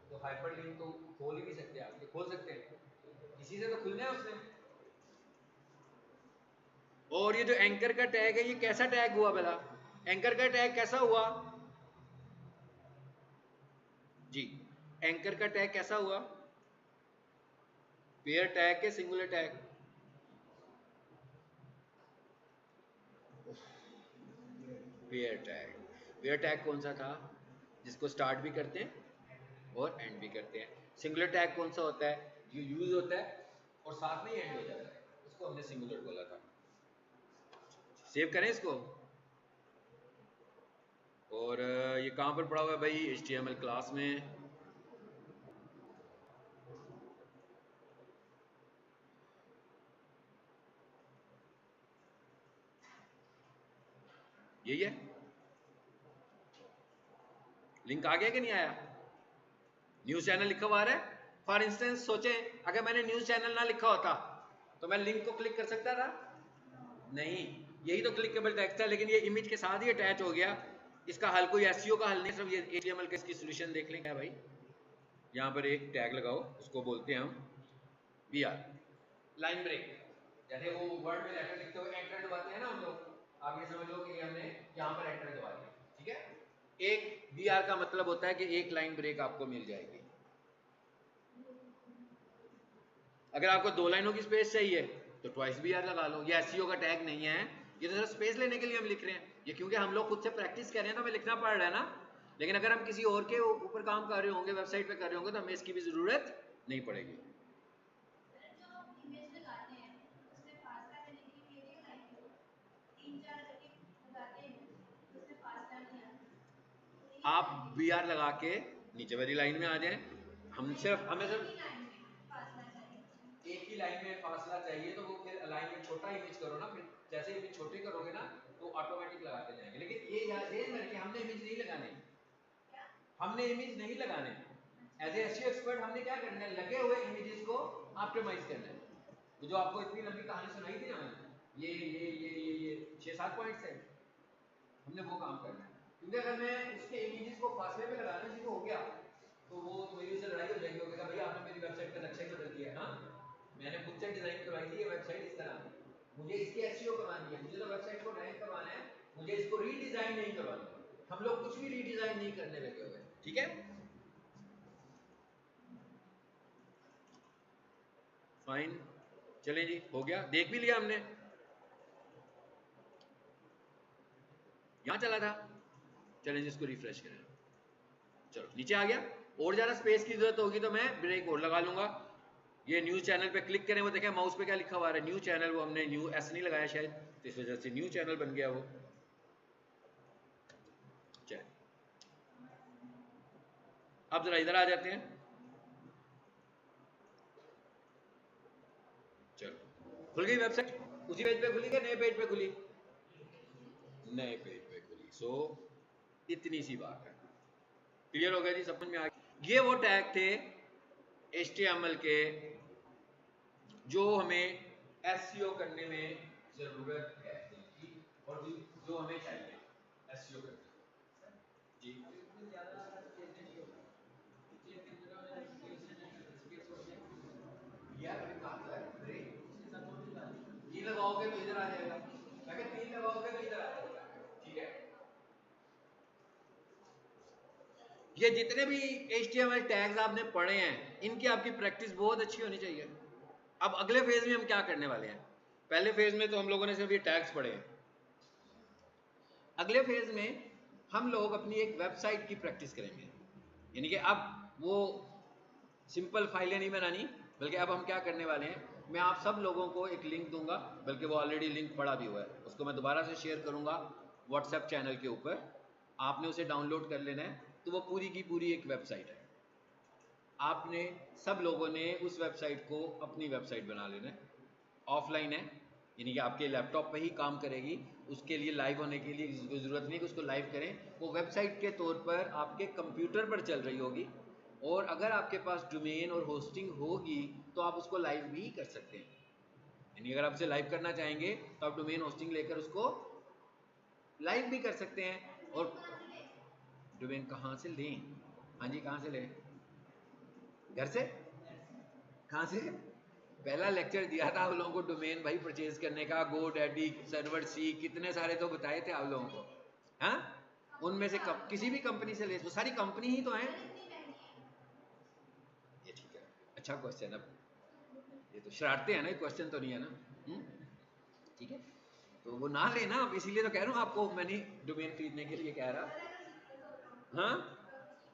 तो हाइपरलिंक तो खोल ही नहीं सकते आप। ये खोल सकते हैं, इसी से तो खुलना है उसने। और ये जो एंकर का टैग है, ये कैसा टैग हुआ भला? एंकर का टैग कैसा हुआ जी? एंकर का टैग कैसा हुआ? पेयर टैग के सिंगुलर टैग? पेयर टैग कौन सा था जिसको स्टार्ट भी करते हैं और एंड भी करते हैं? सिंगुलर टैग कौन सा होता है जो यूज होता है और साथ में ही एंड हो जाता है, उसको हमने सिंगुलर बोला था। सेव करें इसको। और ये कहां पर पड़ा हुआ है भाई? HTML क्लास में। यही है, लिंक आ गया कि नहीं आया? न्यूज चैनल लिखा हुआ है। फॉर इंस्टेंस सोचें अगर मैंने न्यूज चैनल ना लिखा होता तो मैं लिंक को क्लिक कर सकता था? नहीं, यही तो क्लिकेबल टेक्स्ट है, लेकिन ये इमेज के साथ ही अटैच हो गया। इसका हल कोई एसईओ का हल नहीं, सिर्फ ये HTML का इसकी सॉल्यूशन देख लें क्या भाई। यहाँ पर एक टैग लगाओ, उसको बोलते हैं हम BR, लाइन ब्रेक। जैसे वो वर्ड में लेटर लिखते हुए एंटर दबाते हैं ना हम लोग, आप ये समझ लो कि हमने यहाँ पर एंटर दबा दिया, ठीक है। एक BR का मतलब होता है कि एक लाइन ब्रेक आपको मिल जाएगी। अगर आपको 2 लाइनों की स्पेस चाहिए तो ट्वाइस BR लगा लो। ये एसईओ का टैग नहीं है, ये तो सिर्फ स्पेस लेने के लिए हम लिख रहे हैं। ये क्योंकि हम लोग खुद से प्रैक्टिस कर रहे हैं तो हमें लिखना पड़ रहा है ना। लेकिन अगर हम किसी और के ऊपर काम कर रहे होंगे, वेबसाइट पे कर रहे होंगे, तो हमें इसकी भी जरूरत नहीं पड़ेगी। आप BR लगा के नीचे वाली लाइन में आ जाएं। हमें सिर्फ एक ही लाइन में फासला चाहिए, तो वो फिर अलाइनमेंट छोटा इमेज करो ना, फिर जैसे इमेज छोटे करोगे ना तो ऑटोमेटिक लगाते जाएंगे। लेकिन ये याद रखिए हमने इमेज नहीं लगाने, हमने इमेज नहीं लगाने। एज ए एसईओ एक्सपर्ट हमने क्या करना है, लगे हुए इमेजेस को ऑप्टिमाइज करना है। तो जो आपको इतनी लंबी कहानी सुनाई थी ना मैंने, ये 6-7 पॉइंट्स है, हमने वो काम करना है। क्योंकि अगर मैं उसके इमेजेस को फासले पे लगाना शुरू हो गया तो वो मेरी उससे लड़ाई हो जाएगी, होगा भैया आपने मेरी वेबसाइट का नक्शा ही बदल दिया। हाँ, मैंने खुद से डिजाइन करवाई थी ये वेबसाइट इस तरह, मुझे इसकी एसईओ करवानी है, मुझे तो वेबसाइट को रैंक करवाना है, मुझे इसको रीडिजाइन नहीं करवाना। हम लोग कुछ भी रीडिजाइन नहीं करने लगे हुए, ठीक है। फाइन, चलें जी, हो गया, देख भी लिया हमने। यहां चला था, चलें जी इसको रिफ्रेश करें। चलो नीचे आ गया। और ज़्यादा स्पेस की जरूरत होगी तो मैं ब्रेक और लगा लूंगा। ये न्यूज चैनल पे क्लिक करें, वो देखें माउस पे क्या लिखा हुआ है, न्यू चैनल। वो हमने न्यू एस नहीं लगाया शायद, तो इस वजह से न्यू चैनल बन गया वो। चल अब जरा इधर आ जाते हैं। चलो खुल गई वेबसाइट, उसी पेज पे खुली कि नए पेज पे खुली? नए पेज पे खुली। सो इतनी सी बात है, क्लियर हो गया जी, समझ में आ गया। ये वो टैग थे HTML के जो हमें एसईओ करने में जरूरत है और जो हमें चाहिए एसईओ करने जी। यार अभी कहाँ था तीन लगाओगे तो इधर आ जाएगा, मैं क्या तीन लगाओगे तो इधर आ जाएगा, ठीक है। ये जितने भी HTML टैग्स आपने पढ़े हैं इनकी आपकी प्रैक्टिस बहुत अच्छी होनी चाहिए। अब अगले फेज में हम क्या करने वाले हैं? पहले फेज में तो हम लोगों ने सिर्फ ये टैग्स पढ़े हैं। अगले फेज में हम लोग अपनी एक वेबसाइट की प्रैक्टिस करेंगे। यानी कि अब वो सिंपल फाइलें नहीं बनानी, बल्कि अब हम क्या करने वाले हैं, मैं आप सब लोगों को एक लिंक दूंगा, बल्कि वो ऑलरेडी लिंक पड़ा भी हुआ है, उसको मैं दोबारा से शेयर करूंगा व्हाट्सएप चैनल के ऊपर। आपने उसे डाउनलोड कर लेना है, तो वो पूरी की पूरी एक वेबसाइट है। आपने सब लोगों ने उस वेबसाइट को अपनी वेबसाइट बना लेना है। ऑफलाइन है, यानी कि आपके लैपटॉप पे ही काम करेगी, उसके लिए लाइव होने के लिए ज़रूरत नहीं कि उसको लाइव करें। वो वेबसाइट के तौर पर आपके कंप्यूटर पर चल रही होगी, और अगर आपके पास डोमेन और होस्टिंग होगी तो आप उसको लाइव भी कर सकते हैं। यानी अगर आप उसे लाइव करना चाहेंगे तो आप डोमेन होस्टिंग लेकर उसको लाइव भी कर सकते हैं। और डोमेन कहाँ से लें? हाँ जी, कहाँ से लें? घर से? कहाँ से? पहला लेक्चर दिया था आप लोगों को डोमेन भाई परचेज करने का, गो डैडी, सर्वर सी, कितने सारे तो बताए थे आप लोगों को। हाँ, उनमें से किसी भी कंपनी से ले, वो सारी कंपनी ही तो है। ये ठीक है, अच्छा क्वेश्चन। अब ये तो शरारते हैं ना, क्वेश्चन तो नहीं है ना। ठीक है, तो वो ना लेना आप, इसीलिए तो कह रहा हूँ आपको, मैंने डोमेन खरीदने के लिए कह रहा। हाँ,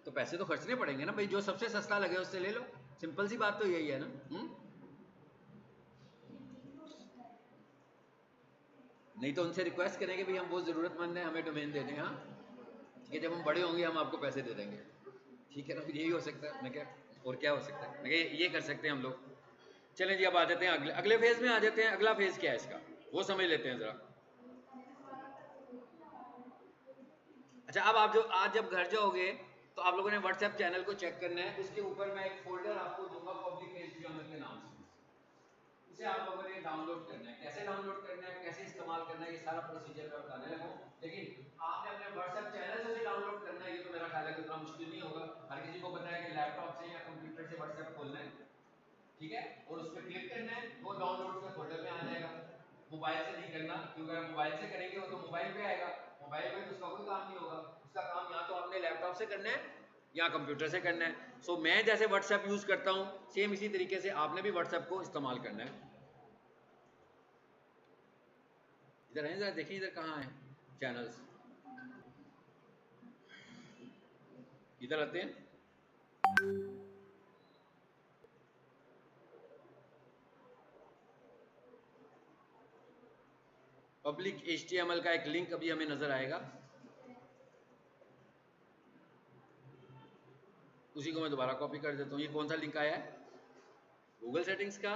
तो पैसे तो खर्चने पड़ेंगे ना भाई, जो सबसे सस्ता लगे उससे ले लो, सिंपल सी बात तो यही है ना। नहीं तो उनसे रिक्वेस्ट करेंगे भाई हम बहुत ज़रूरतमंद हैं, हमें डोमेन दे दें। हाँ ठीक है, जब हम बड़े होंगे हम आपको पैसे दे देंगे। ठीक है ना, फिर यही हो सकता है। मैं क्या, और क्या हो सकता है, मैं ये कर सकते हैं हम लोग। चलें जी, अब आ जाते हैं अगले फेज में आ जाते हैं। अगला फेज क्या है इसका, वो समझ लेते हैं ज़रा। अच्छा, अब आप जो आज जब घर जाओगे तो आप लोगों ने व्हाट्सएप चैनल को चेक करना है। उसके ऊपर मैं एक फोल्डर आपको दूंगा पब्लिक HTML के नाम से, इसे आप लोगों ने डाउनलोड करना है। कैसे डाउनलोड करना है, कैसे इस्तेमाल करना है, ये सारा प्रोसीजर मैं बताने लगा हूँ। लेकिन आपने अपने व्हाट्सएप चैनल से डाउनलोड करना है, ये तो मेरा ख्याल है कि उतना मुश्किल नहीं होगा। हर किसी को पता है कि लैपटॉप से या कंप्यूटर से व्हाट्सएप खोलना है, ठीक है, और उस पर क्लिक करना है, वो डाउनलोड के फोल्डर में आ जाएगा। मोबाइल से नहीं करना, क्योंकि अगर मोबाइल से करेंगे वो तो मोबाइल पे आएगा, मोबाइल पे तो उसका कोई काम नहीं होगा। उसका काम या तो आपने लैपटॉप से करना है या कंप्यूटर से करना है। सो मैं जैसे व्हाट्सएप यूज करता हूँ, सेम इसी तरीके से आपने भी व्हाट्सएप को इस्तेमाल करना है। इधर है, जरा देखिए इधर कहाँ है चैनल्स, इधर आते हैं। पब्लिक HTML का एक लिंक अभी हमें नजर आएगा, उसी को मैं दोबारा कॉपी कर देता हूँ। ये कौन सा लिंक आया है, गूगल सेटिंग्स का।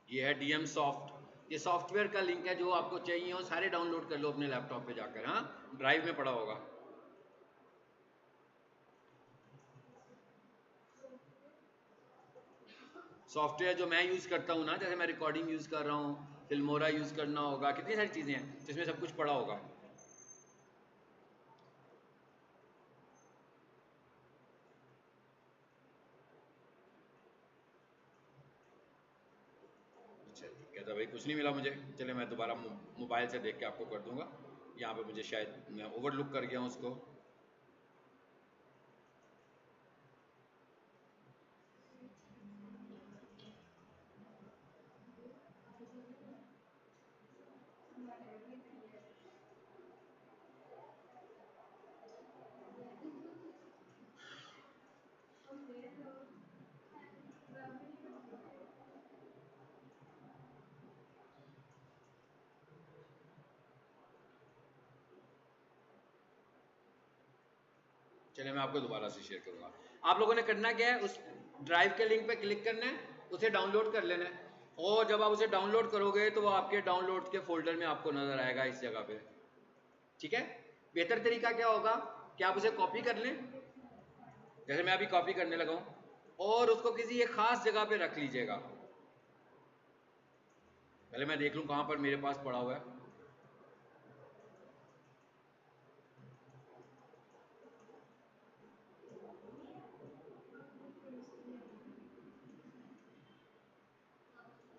ये है DM सॉफ्ट, ये सॉफ्टवेयर का लिंक है। जो आपको चाहिए हो सारे डाउनलोड कर लो अपने लैपटॉप पे जाकर। हाँ, ड्राइव में पड़ा होगा। सॉफ्टवेयर जो मैं यूज़ करता हूँ ना, जैसे मैं रिकॉर्डिंग यूज़ कर रहा हूँ, फिल्मोरा यूज़ करना होगा, कितनी सारी चीज़ें हैं जिसमें सब कुछ पड़ा होगा। अच्छा ठीक है, तो भाई कुछ नहीं मिला मुझे। चले मैं दोबारा मोबाइल से देख के आपको कर दूंगा। यहाँ पे मुझे शायद मैं ओवरलुक कर गया हूँ उसको। चलिए मैं आपको दोबारा से शेयर करूंगा। आप लोगों ने करना क्या है, उस ड्राइव के लिंक पे क्लिक करना है, उसे डाउनलोड कर लेना है। और जब आप उसे डाउनलोड करोगे तो वो आपके डाउनलोड के फोल्डर में आपको नजर आएगा इस जगह पे। ठीक है, बेहतर तरीका क्या होगा कि आप उसे कॉपी कर लें, जैसे मैं अभी कॉपी करने लगा हूं, और उसको किसी एक खास जगह पे रख लीजिएगा। पहले मैं देख लूं कहां पर मेरे पास पड़ा हुआ है।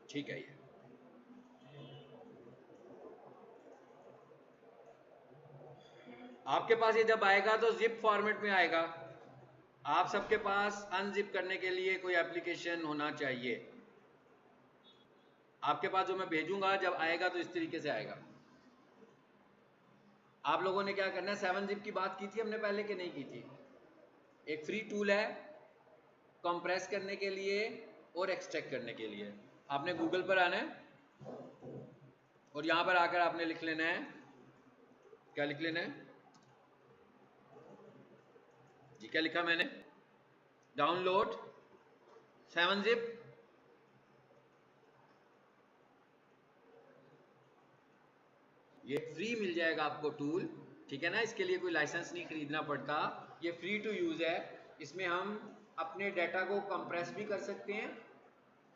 ठीक है, ये आपके पास ये जब आएगा तो जिप फॉर्मेट में आएगा। आप सबके पास अनजिप करने के लिए कोई एप्लीकेशन होना चाहिए। आपके पास जो मैं भेजूंगा जब आएगा तो इस तरीके से आएगा। आप लोगों ने क्या करना है, 7-zip की बात की थी हमने पहले कि नहीं की थी। एक फ्री टूल है कंप्रेस करने के लिए और एक्सट्रैक्ट करने के लिए। आपने गूगल पर आना है और यहां पर आकर आपने लिख लेना है, क्या लिख लेना है जी, क्या लिखा मैंने, डाउनलोड 7-zip। ये फ्री मिल जाएगा आपको टूल, ठीक है ना, इसके लिए कोई लाइसेंस नहीं खरीदना पड़ता। ये फ्री टू यूज है। इसमें हम अपने डाटा को कंप्रेस भी कर सकते हैं।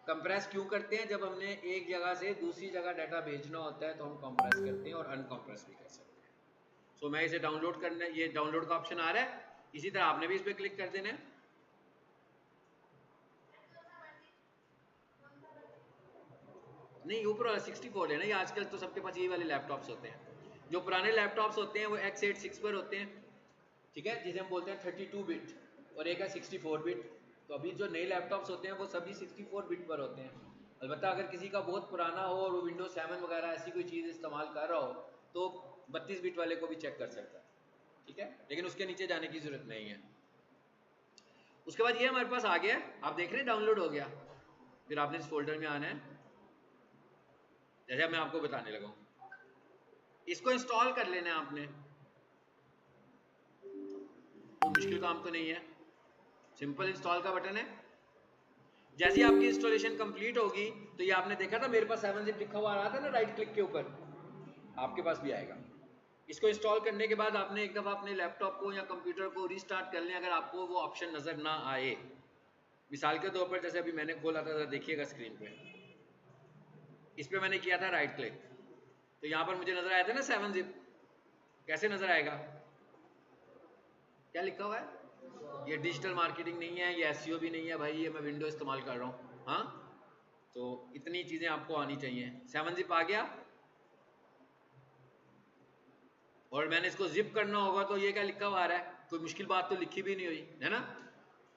कंप्रेस क्यों करते हैं, जब हमने एक जगह से दूसरी जगह डाटा भेजना होता है तो हम कंप्रेस करते हैं और अनकंप्रेस भी कर सकते हैं। सो मैं इसे डाउनलोड करना है, ये डाउनलोड का ऑप्शन आ रहा है, इसी तरह आपने भी इस पर क्लिक कर देना है। नहीं, ऊपर वाला 64 है ना, ये आजकल तो सबके पास यही वाले लैपटॉप्स होते हैं। जो पुराने लैपटॉप्स होते हैं वो x86 पर होते हैं, ठीक है, जिसे हम बोलते हैं 32 बिट, और एक है 64 बिट। तो अभी जो नए लैपटॉप्स होते हैं वो सभी 64 बिट पर होते हैं। अलबत्ता अगर किसी का बहुत पुराना हो और वो विंडोज 7 वगैरह ऐसी कोई चीज़ इस्तेमाल कर रहा हो तो 32 बिट वाले को भी चेक कर सकता है, ठीक है, लेकिन उसके नीचे जाने की जरूरत नहीं है। उसके बाद ये हमारे पास आ गया, आप देख रहे हैं डाउनलोड हो गया। फिर आपने इस फोल्डर में आना है, जैसे मैं आपको बताने लगा हूं, इसको इंस्टॉल कर लेना है आपने। कोई मुश्किल काम तो नहीं है, सिंपल इंस्टॉल का बटन है। जैसे ही आपकी इंस्टॉलेशन कंप्लीट होगी तो ये आपने देखा था मेरे पास 7zip लिखा हुआ आ रहा था ना राइट क्लिक के ऊपर, आपके पास भी आएगा। इसको इंस्टॉल करने के बाद आपने एक दफ़ा अपने लैपटॉप को या कंप्यूटर को रीस्टार्ट कर लें अगर आपको वो ऑप्शन नज़र ना आए। मिसाल के तौर पर जैसे अभी मैंने खोला था, देखिएगा स्क्रीन पे, इस पर मैंने किया था राइट क्लिक, तो यहाँ पर मुझे नज़र आया था ना 7zip। कैसे नज़र आएगा, क्या लिखा हुआ है, ये डिजिटल मार्केटिंग नहीं है, ये एसईओ भी नहीं है भाई, ये मैं विंडो इस्तेमाल कर रहा हूँ। हाँ, तो इतनी चीज़ें आपको आनी चाहिए। 7zip आ गया, और मैंने इसको जिप करना होगा तो ये क्या लिखा हुआ आ रहा है, कोई मुश्किल बात तो लिखी भी नहीं हुई है ना,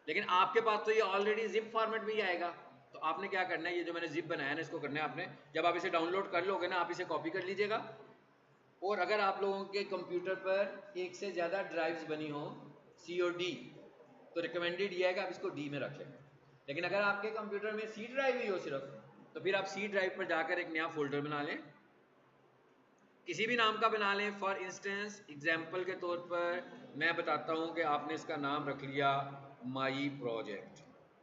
लेकिन आपके पास तो ये ऑलरेडी जिप फॉर्मेट में ही आएगा। तो आपने क्या करना है, ये जो मैंने जिप बनाया ना इसको करना है आपने, जब आप इसे डाउनलोड कर लोगे ना आप इसे कॉपी कर लीजिएगा, और अगर आप लोगों के कंप्यूटर पर एक से ज़्यादा ड्राइव्स बनी हो सी और डी, तो रिकमेंडेड ये है कि आप इसको डी में रखें। लेकिन अगर आपके कंप्यूटर में सी ड्राइव ही हो सिर्फ, तो फिर आप सी ड्राइव पर जाकर एक नया फोल्डर बना लें, किसी भी नाम का बना लें। फॉर इंस्टेंस एग्जाम्पल के तौर पर मैं बताता हूँ कि आपने इसका नाम रख लिया माई प्रोजेक्ट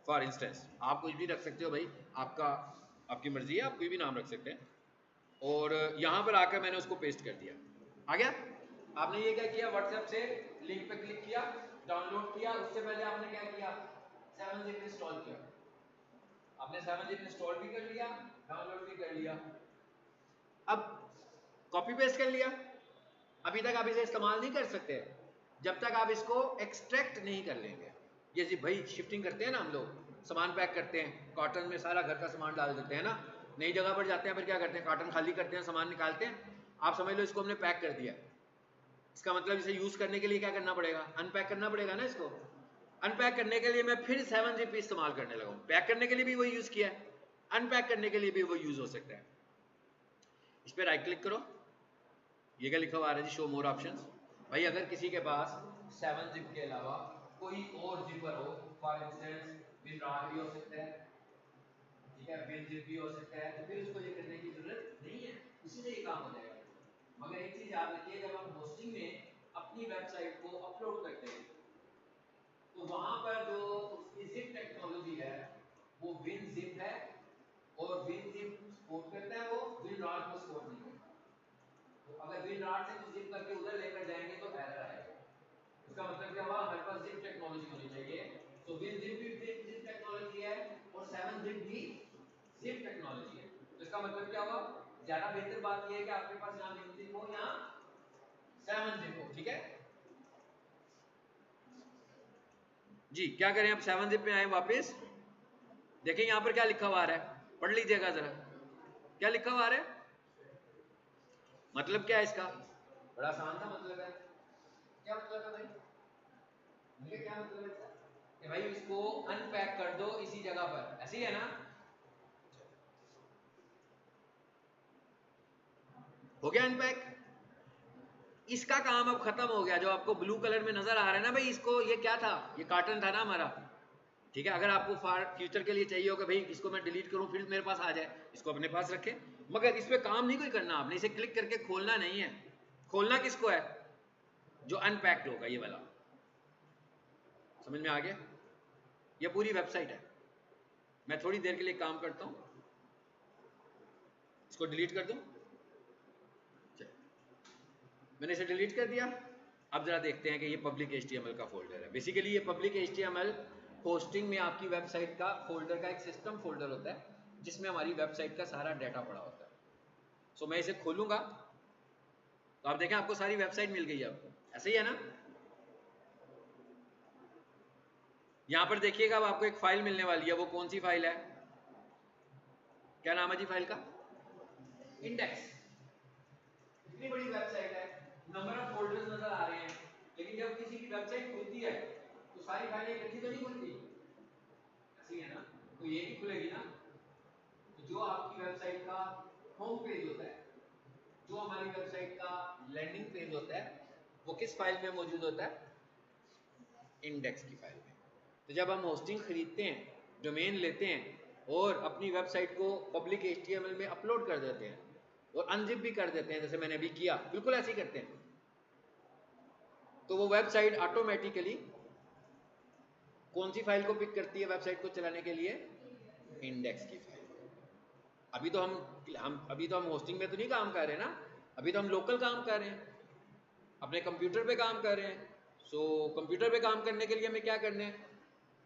फॉर इंस्टेंस, आप कुछ भी रख सकते हो भाई, आपकी मर्जी है, आप कोई भी नाम रख सकते हैं। और यहाँ पर आकर मैंने उसको पेस्ट कर दिया, आ गया। आपने ये क्या किया, व्हाट्सएप से लिंक पे क्लिक किया, डाउनलोड किया, उससे पहले आपने क्या किया, 7zip इंस्टॉल किया। आपने 7zip इंस्टॉल भी कर लिया, डाउनलोड भी कर लिया, अब कॉपी पेस्ट कर लिया। अभी तक आप इसे इस्तेमाल नहीं कर सकते जब तक आप इसको एक्सट्रैक्ट नहीं कर लेंगे। ये जी भाई शिफ्टिंग करते हैं ना हम लोग, सामान पैक करते हैं, कॉटन में सारा घर का सामान डाल देते हैं ना, नई जगह पर जाते हैं, फिर क्या करते हैं, कार्टन खाली करते हैं, सामान निकालते हैं। आप समझ लो इसको हमने पैक कर दिया, इसका मतलब इसे यूज करने के लिए क्या करना पड़ेगा, अनपैक करना पड़ेगा ना इसको। अनपैक करने के लिए मैं फिर 7zip इस्तेमाल करने लगा हूँ। पैक करने के लिए भी वही यूज किया है, अनपैक करने के लिए भी वही यूज हो सकता है। इस पर राइट क्लिक करो, ये क्या लिखा हुआ है जी, शो मोर ऑप्शंस। भाई अगर किसी के पास 7zip के अलावा कोई और जिपर हो, फॉर इंस्टेंस विनराट भी हो सकता है, ठीक है, विनजिप भी हो सकता है, तो फिर उसको ये करने की जरूरत नहीं है, उसी से ये काम हो जाएगा। मगर एक चीज याद रखिए, जब हम होस्टिंग में अपनी वेबसाइट को अपलोड करते हैं तो वहां पर जो उसकी जिप टेक्नोलॉजी है वो विनजिप है, और विनजिप सपोर्ट करता है, वो विनराट को सपोर्ट नहीं करता। तो अगर विनराट से कुछ जिप करके उधर लेकर जाएंगे तो एरर आएगा। इसका मतलब क्या हुआ, हमारे पास जिप टेक्नोलॉजी होनी चाहिए। तो विनजिप भी जिप टेक्नोलॉजी है और 7zip भी जिप टेक्नोलॉजी है। तो इसका मतलब क्या हुआ, ज्यादा बेहतर बात यह है कि आपके पास यहाँ विनजिप हो या 7zip हो, ठीक है जी। क्या करें, अब 7zip में आए वापस, देखें यहाँ पर क्या लिखा हुआ आ रहा है, पढ़ लीजिएगा जरा, क्या लिखा हुआ आ रहा है, मतलब क्या है इसका, बड़ा आसान सा मतलब है। क्या मतलब है भाई, मुझे क्या मतलब है इसका, कि भाई इसको अनपैक कर दो इसी जगह पर, ऐसे ही है ना। हो गया अनपैक, इसका काम अब खत्म हो गया। जो आपको ब्लू कलर में नजर आ रहा है ना भाई, इसको, ये क्या था, ये कार्टन था ना हमारा, ठीक है। अगर आपको फार फ्यूचर के लिए चाहिए हो कि भाई इसको मैं डिलीट करूं फिर मेरे पास आ जाए, इसको अपने पास रखें, मगर इस पे काम नहीं कोई करना आपने, इसे क्लिक करके खोलना नहीं है। खोलना किसको है, जो अनपैक्ड होगा ये वाला, समझ में आ गया। ये पूरी वेबसाइट है। मैं थोड़ी देर के लिए काम करता हूं, इसको डिलीट कर दूं, मैंने इसे डिलीट कर दिया। अब जरा देखते हैं कि ये पब्लिक HTML का फोल्डर है। बेसिकली ये पब्लिक HTML होस्टिंग में आपकी वेबसाइट का फोल्डर का एक सिस्टम फोल्डर होता है जिसमें हमारी वेबसाइट का सारा डाटा पड़ा होता है। सो मैं इसे खोलूंगा तो आप देखें आपको सारी वेबसाइट मिल गई है आपको, ऐसे ही है ना। यहां पर देखिएगा अब आपको एक फाइल मिलने वाली है, वो कौन सी फाइल है, क्या नाम है जी फाइल का, इंडेक्स। इतनी बड़ी वेबसाइट है, हमारी वेबसाइट का लैंडिंग पेज होता है वो किस फाइल में मौजूद होता है? इंडेक्स की फाइल में। तो जब हम होस्टिंग खरीदते हैं, डोमेन लेते हैं और अपनी वेबसाइट को पब्लिक HTML में अपलोड कर देते हैं और अनजिप भी कर देते हैं, जैसे मैंने अभी किया, बिल्कुल ऐसे ही करते हैं, तो वो वेबसाइट ऑटोमेटिकली कौन सी फाइल को पिक करती है वेबसाइट को चलाने के लिए? इंडेक्स की फाइल। अभी तो हम होस्टिंग में तो नहीं काम कर रहे ना, अभी तो हम लोकल काम कर रहे हैं, अपने कंप्यूटर पे काम कर रहे हैं। सो कंप्यूटर पे काम करने के लिए हमें क्या करना है?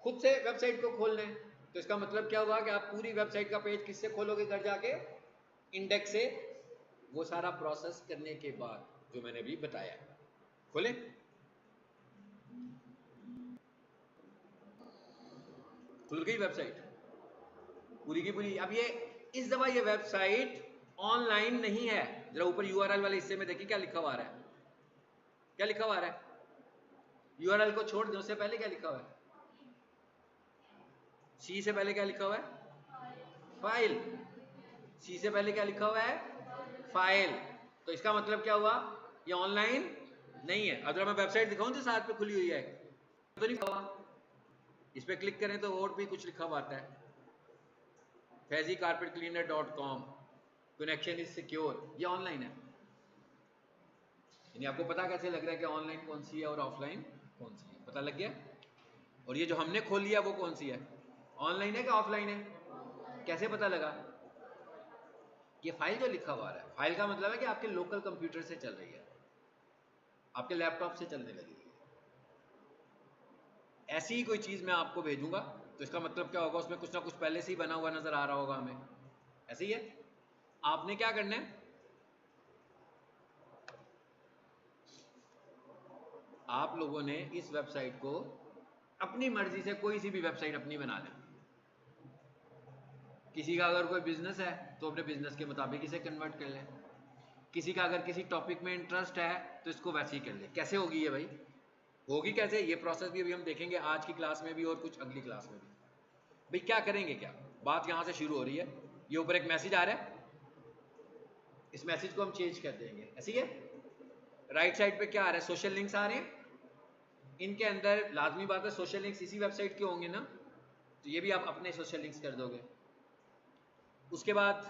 खुद से वेबसाइट को खोलना है। तो इसका मतलब क्या हुआ कि आप पूरी वेबसाइट का पेज किससे खोलोगे घर जाके? इंडेक्स से। वो सारा प्रोसेस करने के बाद जो मैंने अभी बताया, खोले, खुल गई वेबसाइट पूरी की पूरी। अब ये इस दफा ये वेबसाइट ऑनलाइन नहीं है। जरा ऊपर URL वाले हिस्से में देखिए क्या लिखा हुआ आ रहा है, क्या लिखा हुआ आ रहा है? URL को छोड़ दो, उससे पहले क्या लिखा हुआ है? सी से पहले क्या लिखा हुआ है? फाइल। सी से पहले क्या लिखा हुआ है? फाइल। तो इसका मतलब क्या हुआ? ये ऑनलाइन नहीं है। अगर मैं वेबसाइट दिखाऊं जो साथ पे खुली हुई है, तो नहीं हुआ। इस पे क्लिक करें तो और भी कुछ लिखा हुआ आता है, faizycarpetcleaner.com, कनेक्शन इज सिक्योर। ये ऑनलाइन है। यानी आपको पता कैसे लग रहा है कि ऑनलाइन कौन सी है और ऑफलाइन कौन सी है? पता लग गया। और ये जो हमने खोल लिया वो कौन सी है? ऑनलाइन है कि ऑफलाइन है? कैसे पता लगा? ये फाइल जो लिखा हुआ है, फाइल का मतलब है कि आपके लोकल कंप्यूटर से चल रही है, आपके लैपटॉप से चलने लगी है। ऐसी ही कोई चीज मैं आपको भेजूंगा तो इसका मतलब क्या होगा? उसमें कुछ ना कुछ पहले से ही बना हुआ नजर आ रहा होगा हमें। ऐसे ही है। आपने क्या करना है? आप लोगों ने इस वेबसाइट को अपनी मर्जी से कोई सी भी वेबसाइट अपनी बना लें। किसी का अगर कोई बिजनेस है तो अपने बिजनेस के मुताबिक इसे कन्वर्ट कर लें। किसी का अगर किसी टॉपिक में इंटरेस्ट है तो इसको वैसे ही कर ले। कैसे होगी ये भाई? होगी कैसे? ये प्रोसेस भी अभी हम देखेंगे आज की क्लास में भी और कुछ अगली क्लास में भी। भाई क्या करेंगे? क्या बात यहां से शुरू हो रही है? ये ऊपर एक मैसेज आ रहा है, इस मैसेज को हम चेंज कर देंगे। ऐसे ही है। राइट साइड पे क्या आ रहा है? सोशल लिंक्स आ रहे हैं। इनके अंदर लाजमी बात है सोशल लिंक्स इसी वेबसाइट के होंगे ना, तो ये भी आप अपने सोशल लिंक्स कर दोगे। उसके बाद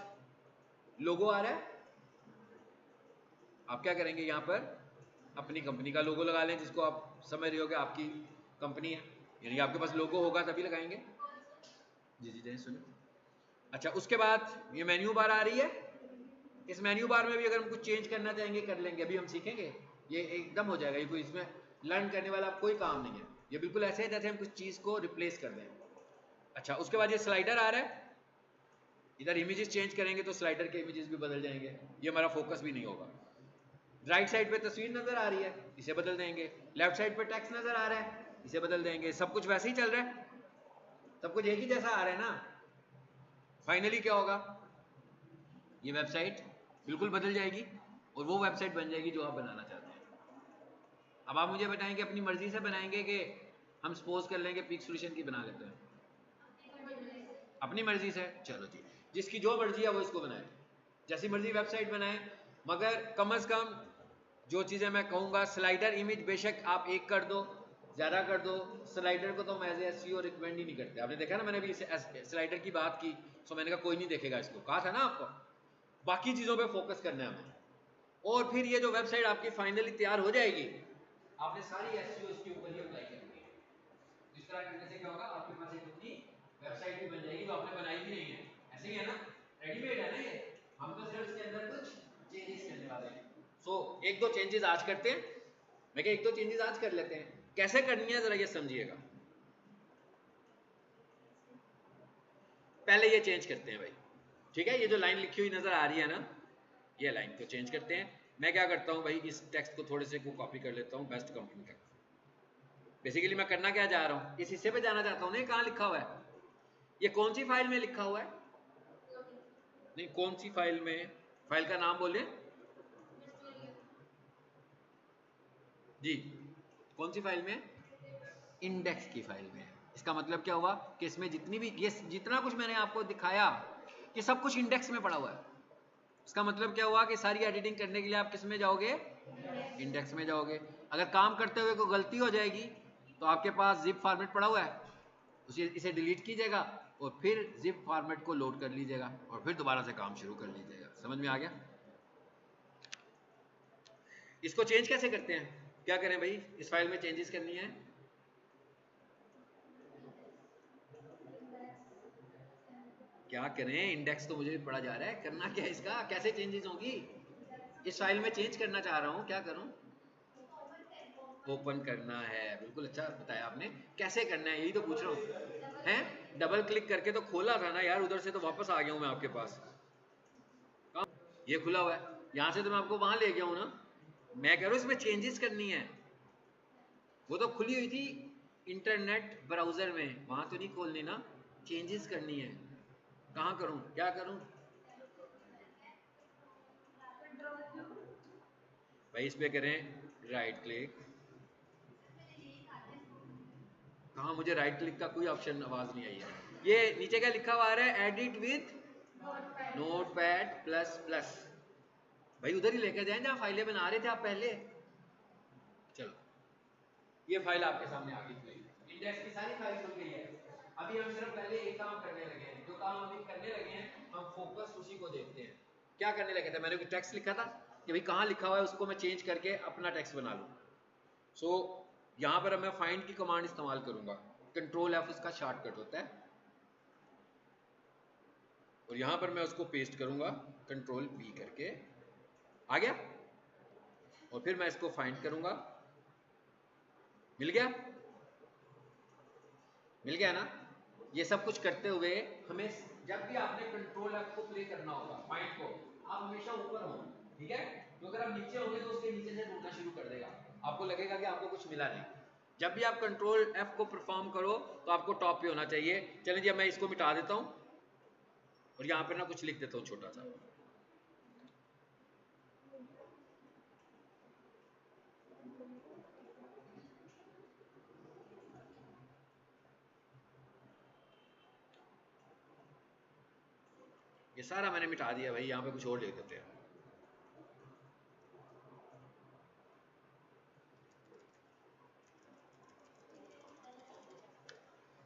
लोगो आ रहा है, आप क्या करेंगे? यहाँ पर अपनी कंपनी का लोगो लगा लें, जिसको आप समझ रहे हो कि आपकी कंपनी है, यानी आपके पास लोगो होगा तभी लगाएंगे। जी जी जी सुनो। अच्छा, उसके बाद ये मेन्यू बार आ रही है। इस मेन्यू बार में भी अगर हम कुछ चेंज करना चाहेंगे कर लेंगे, अभी हम सीखेंगे। ये एकदम हो जाएगा, ये कोई इसमें लर्न करने वाला कोई काम नहीं है। ये बिल्कुल ऐसे है जैसे हम कुछ चीज़ को रिप्लेस कर दें। अच्छा, उसके बाद ये स्लाइडर आ रहा है। इधर इमेजेस चेंज करेंगे तो स्लाइडर के इमेजेस भी बदल जाएंगे, ये हमारा फोकस भी नहीं होगा। राइट साइड पे तस्वीर नजर आ रही है, इसे बदल देंगे। लेफ्ट साइड पे टेक्स्ट नजर आ रहा है, इसे बदल देंगे। सब कुछ वैसे ही चल रहा है, सब कुछ एक ही जैसा आ रहा है ना। फाइनली क्या होगा? ये वेबसाइट बिल्कुल बदल जाएगी और वो वेबसाइट बन जाएगी जो आप बनाना चाहते हैं। अब आप मुझे बताएं कि अपनी मर्जी से बनाएंगे कि हम सपोज कर लेंगे पिक सॉल्यूशन की बना लेते हैं? अपनी मर्जी से। चलो जी, जिसकी जो मर्जी है वो इसको बनाए, जैसी मर्जी वेबसाइट बनाए। मगर कम से कम जो चीज़ें मैं कहूँगा, स्लाइडर इमेज बेशक आप एक कर दो, ज़्यादा कर दो। स्लाइडर को तो हम एज SEO रिकमेंड ही नहीं करते। आपने देखा ना, मैंने भी स्लाइडर की बात की तो मैंने कहा कोई नहीं देखेगा इसको, कहा था ना आपको। बाकी चीज़ों पे फोकस करना है हमें। और फिर ये जो वेबसाइट आपकी फाइनली तैयार हो जाएगी, आपने सारी SEO इसके ऊपर ही अप्लाई करनी है। इस तरह करने से क्या होगा? आपके पास एक अपनी वेबसाइट भी बन जाएगी जो आपने बनाई भी नहीं है। ऐसे ही है ना, रेडीमेड है ना ये, हम तो सिर्फ इसके अंदर कुछ चेंजेस करने वाले हैं। सो एक दो चेंजेस आज करते हैं। मैं एक दो चेंजेस आज कर लेते हैं। कैसे करनी है जरा ये समझिएगा। पहले ये चेंज करते हैं भाई, ठीक है? ये जो लाइन लिखी हुई नजर आ रही है ना, ये लाइन को चेंज करते हैं। मैं क्या करता हूँ भाई, इस टेक्स्ट को थोड़े से को कॉपी कर लेता हूँ, बेस्ट कंपनी का। बेसिकली मैं करना क्या चाह रहा हूँ, इस हिस्से पे जाना चाहता हूँ ना। कहाँ लिखा हुआ है? ये कौन सी फाइल में लिखा हुआ है? नहीं, कौन सी फाइल में? फाइल का नाम बोले जी। कौन सी फाइल में? इंडेक्स की फाइल में। इसका मतलब क्या हुआ कि इसमें जितनी भी ये जितना कुछ मैंने आपको दिखाया, ये सब कुछ इंडेक्स में पड़ा हुआ है। इसका मतलब क्या हुआ कि सारी एडिटिंग करने के लिए आप किस में जाओगे? इंडेक्स में जाओगे। अगर काम करते हुए कोई गलती हो जाएगी तो आपके पास जिप फॉर्मेट पड़ा हुआ है, इसे डिलीट कीजिएगा और फिर जिप फॉर्मेट को लोड कर लीजिएगा और फिर दोबारा से काम शुरू कर लीजिएगा। समझ में आ गया? इसको चेंज कैसे करते हैं? क्या करें भाई? इस फाइल में चेंजेस करनी है, क्या करें? इंडेक्स तो मुझे भी पढ़ा जा रहा है, करना क्या है इसका? कैसे चेंजेस होगी? इस फाइल में चेंज करना चाह रहा हूं, क्या करूं? ओपन करना है, बिल्कुल अच्छा बताया आपने। कैसे करना है यही तो पूछ रहा हूं। हैं? डबल क्लिक करके तो खोला था ना यार, उधर से तो वापस आ गया हूं मैं आपके पास। ये खुला हुआ है, यहां से तो मैं आपको वहां ले गया हूं ना। मैं कह रहा हूं इसमें चेंजेस करनी है। वो तो खुली हुई थी इंटरनेट ब्राउजर में, वहां तो नहीं खोलनी ना, चेंजेस करनी है। कहां करूं, क्या करूं भाई? इस पे करें राइट क्लिक। कहा मुझे राइट क्लिक का कोई ऑप्शन आवाज नहीं आई है। ये नीचे क्या लिखा हुआ आ रहा है? Edit with notepad plus plus. भाई उधर ही लेकर जाएं जहां फाइलें बना रहे थे आप पहले। चलो ये फाइल आपके सामने आ गई, इंडेक्स की सारी फाइल खुल गई है। अभी हम सिर्फ पहले एक काम करने लगे हैं, जो काम अभी करने लगे हैं हम फोकस उसी को देखते हैं। क्या करने लगे थे? मैंने टेक्स्ट लिखा था कि भाई कहाँ लिखा हुआ है उसको मैं चेंज करके अपना टेक्स्ट बना लूँ। सो यहाँ पर मैं फाइंड की कमांड इस्तेमाल करूंगा। कंट्रोल एफ उसका शॉर्टकट होता है और यहाँ पर मैं उसको पेस्ट करूंगा कंट्रोल पी करके। आ गया? और फिर मैं इसको फाइंड करूंगा। मिल गया? मिल गया ना? ये सब कुछ करते हुए हमें जब भी आपने कंट्रोल एफ को प्ले करना होगा फाइंड को, आप हमेशा ऊपर हो, ठीक है? तो अगर आप नीचे होंगे तो उसके नीचे से ढूंढना शुरू कर देगा, आपको लगेगा कि आपको कुछ मिला नहीं। जब भी आप कंट्रोल एफ को परफॉर्म करो तो आपको टॉप पे होना चाहिए। चलिए जी, मैं इसको मिटा देता हूं और यहां पर ना कुछ लिख देता हूं छोटा सा। ये सारा मैंने मिटा दिया भाई, यहां पे कुछ और लिख देते हैं।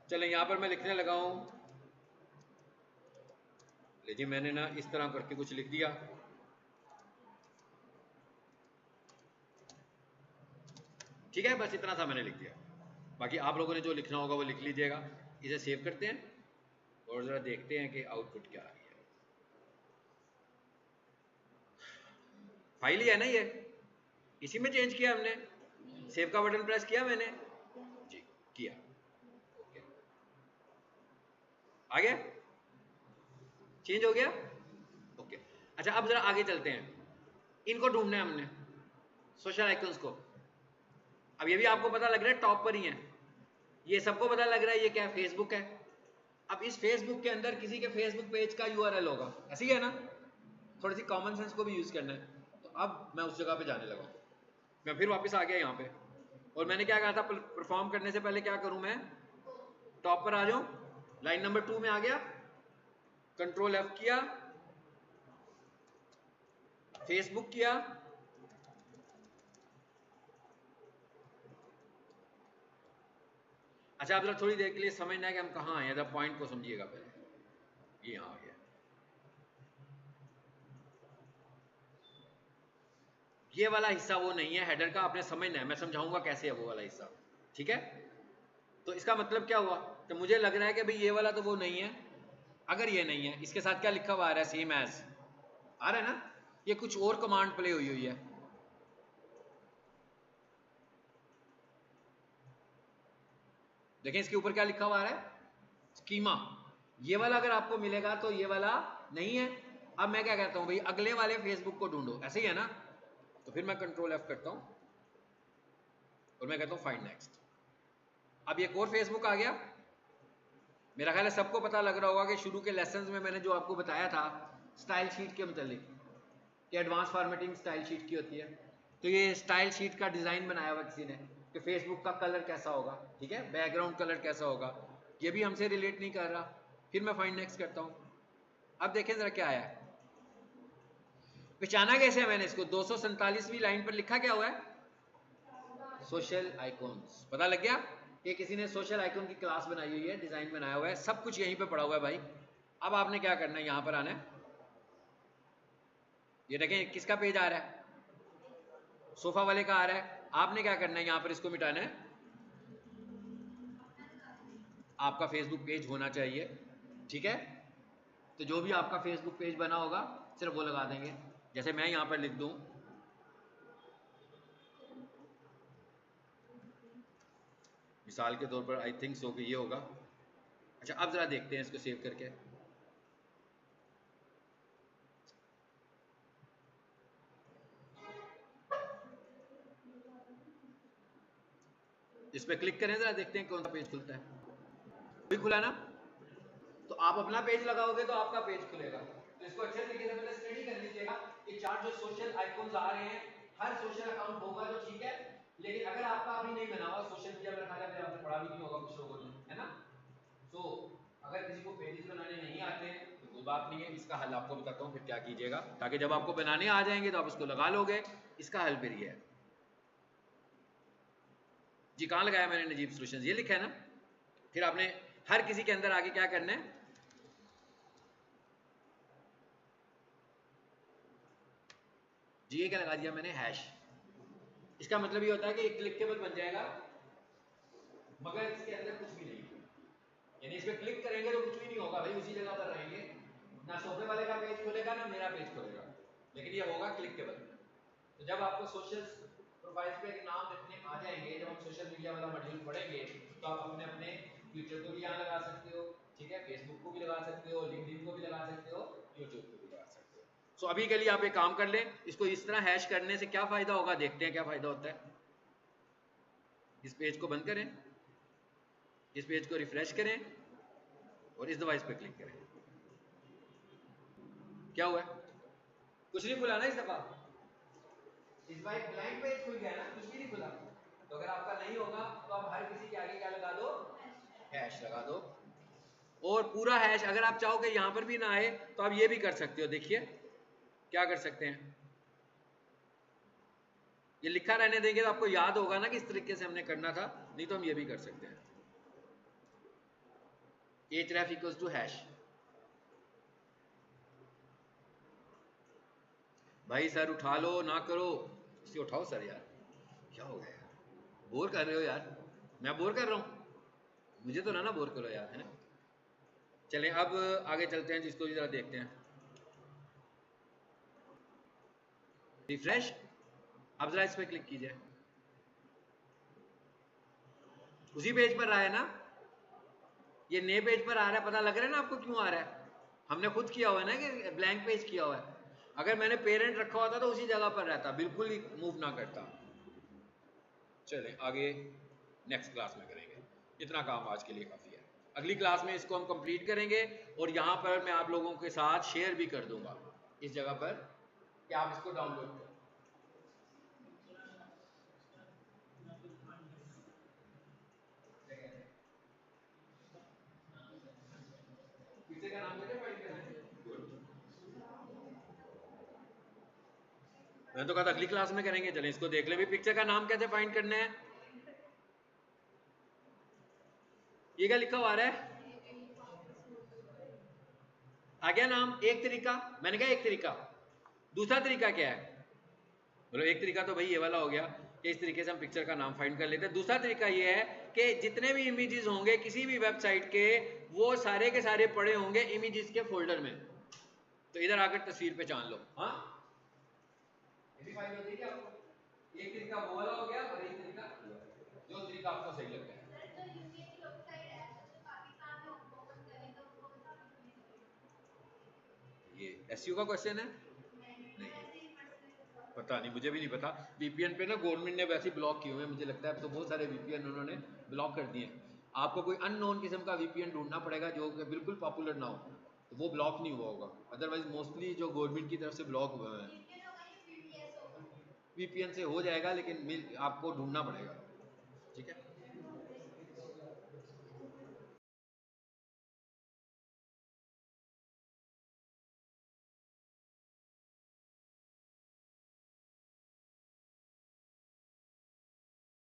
चले यहां पर मैं लिखने लगा हूं, जी मैंने ना इस तरह करके कुछ लिख दिया। ठीक है, बस इतना सा मैंने लिख दिया। बाकी आप लोगों ने जो लिखना होगा वो लिख लीजिएगा। इसे सेव करते हैं और जरा देखते हैं कि आउटपुट क्या आ रही है। फाइल ही है ना ये, इसी में चेंज किया हमने। सेव का बटन प्रेस किया मैंने जी, किया। ओके, आ गया, चेंज हो गया। ओके, अच्छा अब जरा आगे चलते हैं। इनको ढूंढना है हमने, सोशल आइकन्स को। अब ये भी आपको पता लग रहा है टॉप पर ही है, ये सबको पता लग रहा है ये क्या है, फेसबुक है। अब इस फेसबुक के अंदर किसी के फेसबुक पेज का यूआरएल होगा, ऐसे ही है ना? थोड़ी सी कॉमन सेंस को भी यूज करना है। तो अब मैं उस जगह पे जाने लगा, मैं फिर वापस आ गया यहाँ पे। और मैंने क्या कहा था, परफॉर्म करने से पहले क्या करूं मैं? टॉप पर आ जाऊं, लाइन नंबर 2 में आ गया, कंट्रोल एफ किया, फेसबुक किया, अच्छा आप जरा थोड़ी देर के लिए समझना है कि हम कहाँ आए, जरा पॉइंट को समझिएगा पहले। ये यहाँ आ गया, ये वाला हिस्सा वो नहीं है हेडर का, आपने समझना है, मैं समझाऊंगा कैसे है वो वाला हिस्सा। ठीक है, तो इसका मतलब क्या हुआ? तो मुझे लग रहा है कि भाई ये वाला तो वो नहीं है। अगर ये नहीं है, इसके साथ क्या लिखा हुआ आ रहा है? सेम एज आ रहा है ना? ये कुछ और कमांड प्ले हुई है। देखें इसके ऊपर क्या लिखा हुआ आ रहा है? स्कीमा। ये वाला अगर आपको मिलेगा तो ये वाला नहीं है। अब मैं क्या कहता हूं भाई, अगले वाले फेसबुक को ढूंढो, ऐसे ही है ना? तो फिर मैं कंट्रोल एफ करता हूं और मैं कहता हूं फाइंड नेक्स्ट। अब एक और फेसबुक आ गया। मेरा ख्याल है सबको पता लग रहा होगा कि शुरू के लेसन में मैंने जो आपको बताया था स्टाइल शीट के मतलब कि एडवांस फॉर्मेटिंग स्टाइल शीट की होती है। तो ये स्टाइल शीट का डिजाइन बनाया हुआ किसी ने कि फेसबुक का कलर कैसा होगा, ठीक है, बैकग्राउंड कलर कैसा होगा, ये भी हमसे रिलेट नहीं कर रहा। फिर मैं फाइंड नेक्स्ट करता हूं। अब देखें जरा क्या आया है। पहचाना कैसे है मैंने इसको? 247वीं लाइन पर लिखा क्या हुआ है? Social icons. पता लग गया कि किसी ने सोशल आइकॉन की क्लास बनाई हुई है, डिजाइन बनाया हुआ है, सब कुछ यहीं पे पड़ा हुआ है भाई। अब आपने क्या करना है, यहां पर आना है। ये देखें किसका पेज आ रहा है? सोफा वाले का आ रहा है। आपने क्या करना है, यहां पर इसको मिटाना है। आपका फेसबुक पेज होना चाहिए, ठीक है? तो जो भी आपका फेसबुक पेज बना होगा सिर्फ वो लगा देंगे। जैसे मैं यहां पर लिख दूं, मिसाल के तौर पर, आई थिंक सो कि ये होगा। अच्छा अब जरा देखते हैं इसको सेव करके। इस पर क्लिक करें, जरा देखते हैं कौन सा पेज खुलता है। भी खुला ना? तो आप अपना पेज लगाओगे तो आपका पेज खुलेगा। तो इसको अच्छे तरीके से पहले स्टडी कर लीजिएगा कि चार जो सोशल आइकॉन्स आ रहे हैं, हर सोशल अकाउंट होगा तो ठीक है, लेकिन अगर आपका अभी नहीं बना हुआ सोशल मीडिया पर, खाली अभी आपने पढ़ा भी नहीं होगा कुछ लोगों ने, है ना? तो अगर किसी को पेजेस बनाने नहीं आते तो कोई बात नहीं है, इसका हल आपको बताता हूँ फिर क्या कीजिएगा, ताकि जब आपको बनाने आ जाएंगे तो आप इसको लगा लोगे। इसका हल फिर ये है जी, कहाँ लगाया मैंने? नजीब सॉल्यूशंस, ये लिखा है ना? फिर आपने हर किसी के अंदर आगे क्या करना है, जी ये क्या लगा दिया मैंने, हैश। इसका मतलब ये होता है कि एक क्लिकेबल बन जाएगा, मगर इसके अंदर कुछ भी नहीं है। यानी इस पर क्लिक करेंगे तो कुछ भी नहीं होगा भाई, उसी जगह पर रहेंगे, ना सोफे वाले का पेज खुलेगा ना मेरा पेज खुलेगा, लेकिन ये होगा क्लिकेबल। तो जब आपको सोशल प्रोफाइल पे नाम लिखने आ जाएंगे, जब हम सोशल मीडिया वाला मॉड्यूल पढ़ेंगे, तो आप अपने अपने ट्विटर को भी यहाँ लगा सकते हो, ठीक है, फेसबुक को भी लगा सकते हो, लिंक्डइन को भी लगा सकते हो, यूट्यूब को भी लगा सकते हो। सो अभी के लिए आप एक काम कर लें, इसको इस तरह हैश करने से क्या फायदा होगा, देखते हैं क्या फायदा होता है। इस पेज को बंद करें, इस पेज को रिफ्रेश करें और इस डिवाइस पे क्लिक करें। क्या हुआ? कुछ नहीं खुला ना इस दफा, इस बार ब्लैंक पेज खुल गया ना, कुछ भी नहीं खुला। तो अगर आपका नहीं होगा तो आप हर किसी के आगे क्या लगा दो, हैश लगा दो। और पूरा हैश अगर आप चाहो कि यहां पर भी ना आए तो आप ये भी कर सकते हो। देखिए क्या कर सकते हैं, ये लिखा रहने देंगे तो आपको याद होगा ना कि इस तरीके से हमने करना था, नहीं तो हम ये भी कर सकते हैं, href इक्वल्स टू हैश। भाई सर उठा लो, ना करो, इसे उठाओ सर यार, क्या हो गया यार, बोर कर रहे हो यार, मैं बोर कर रहा हूं, मुझे तो ना बोर करो यार, है ना? चलें अब आगे चलते हैं, जिसको जरा देखते हैं। रिफ्रेश, अब जरा इस पर क्लिक कीजिए, उसी पेज पर रहा है ना, ये नए पेज पर आ रहा है, पता लग रहा है ना आपको क्यों आ रहा है? हमने खुद किया हुआ है ना कि ब्लैंक पेज किया हुआ है। अगर मैंने पेरेंट रखा होता तो उसी जगह पर रहता, बिल्कुल ही मूव ना करता। चलें आगे नेक्स्ट क्लास में करेंगे, इतना काम आज के लिए काफ़ी है। अगली क्लास में इसको हम कंप्लीट करेंगे और यहाँ पर मैं आप लोगों के साथ शेयर भी कर दूंगा इस जगह पर कि आप इसको डाउनलोड करें। पिक्चर का नाम कैसे फाइंड करना है? मैंने तो कहा था अगली क्लास में करेंगे, चलें इसको देख ले भी, पिक्चर का नाम कैसे फाइंड करना है। ये क्या लिखा हुआ है? आ गया नाम, एक तरीका, मैंने कहा एक तरीका। दूसरा तरीका क्या है? बोलो एक तरीका तो भाई ये वाला हो गया कि इस तरीके से हम पिक्चर का नाम फाइंड कर लेते हैं। दूसरा तरीका ये है कि जितने भी इमेजेस होंगे किसी भी वेबसाइट के, वो सारे के सारे पड़े होंगे इमेजेस के फोल्डर में, तो इधर आकर तस्वीर पहचान लो। हाँ ये भी फाइंड होती है क्या आपको? एक तरीका वो वाला हो गया और एक तरीका जो तरीका आपको सही लगता है। ये एसईओ का क्वेश्चन है? नहीं पता नहीं, मुझे भी नहीं पता। वीपीएन पे ना गवर्नमेंट ने वैसे ब्लॉक किए हुए हैं, मुझे लगता है तो बहुत सारे वीपीएन उन्होंने ब्लॉक कर दिए हैं। आपको कोई अननोन किस्म का वीपीएन ढूंढना पड़ेगा जो कि बिल्कुल पॉपुलर ना हो, तो वो ब्लॉक नहीं हुआ होगा। अदरवाइज मोस्टली जो गवर्नमेंट की तरफ से ब्लॉक हुए हैं, वीपीएन से हो जाएगा, लेकिन आपको ढूंढना पड़ेगा, ठीक है?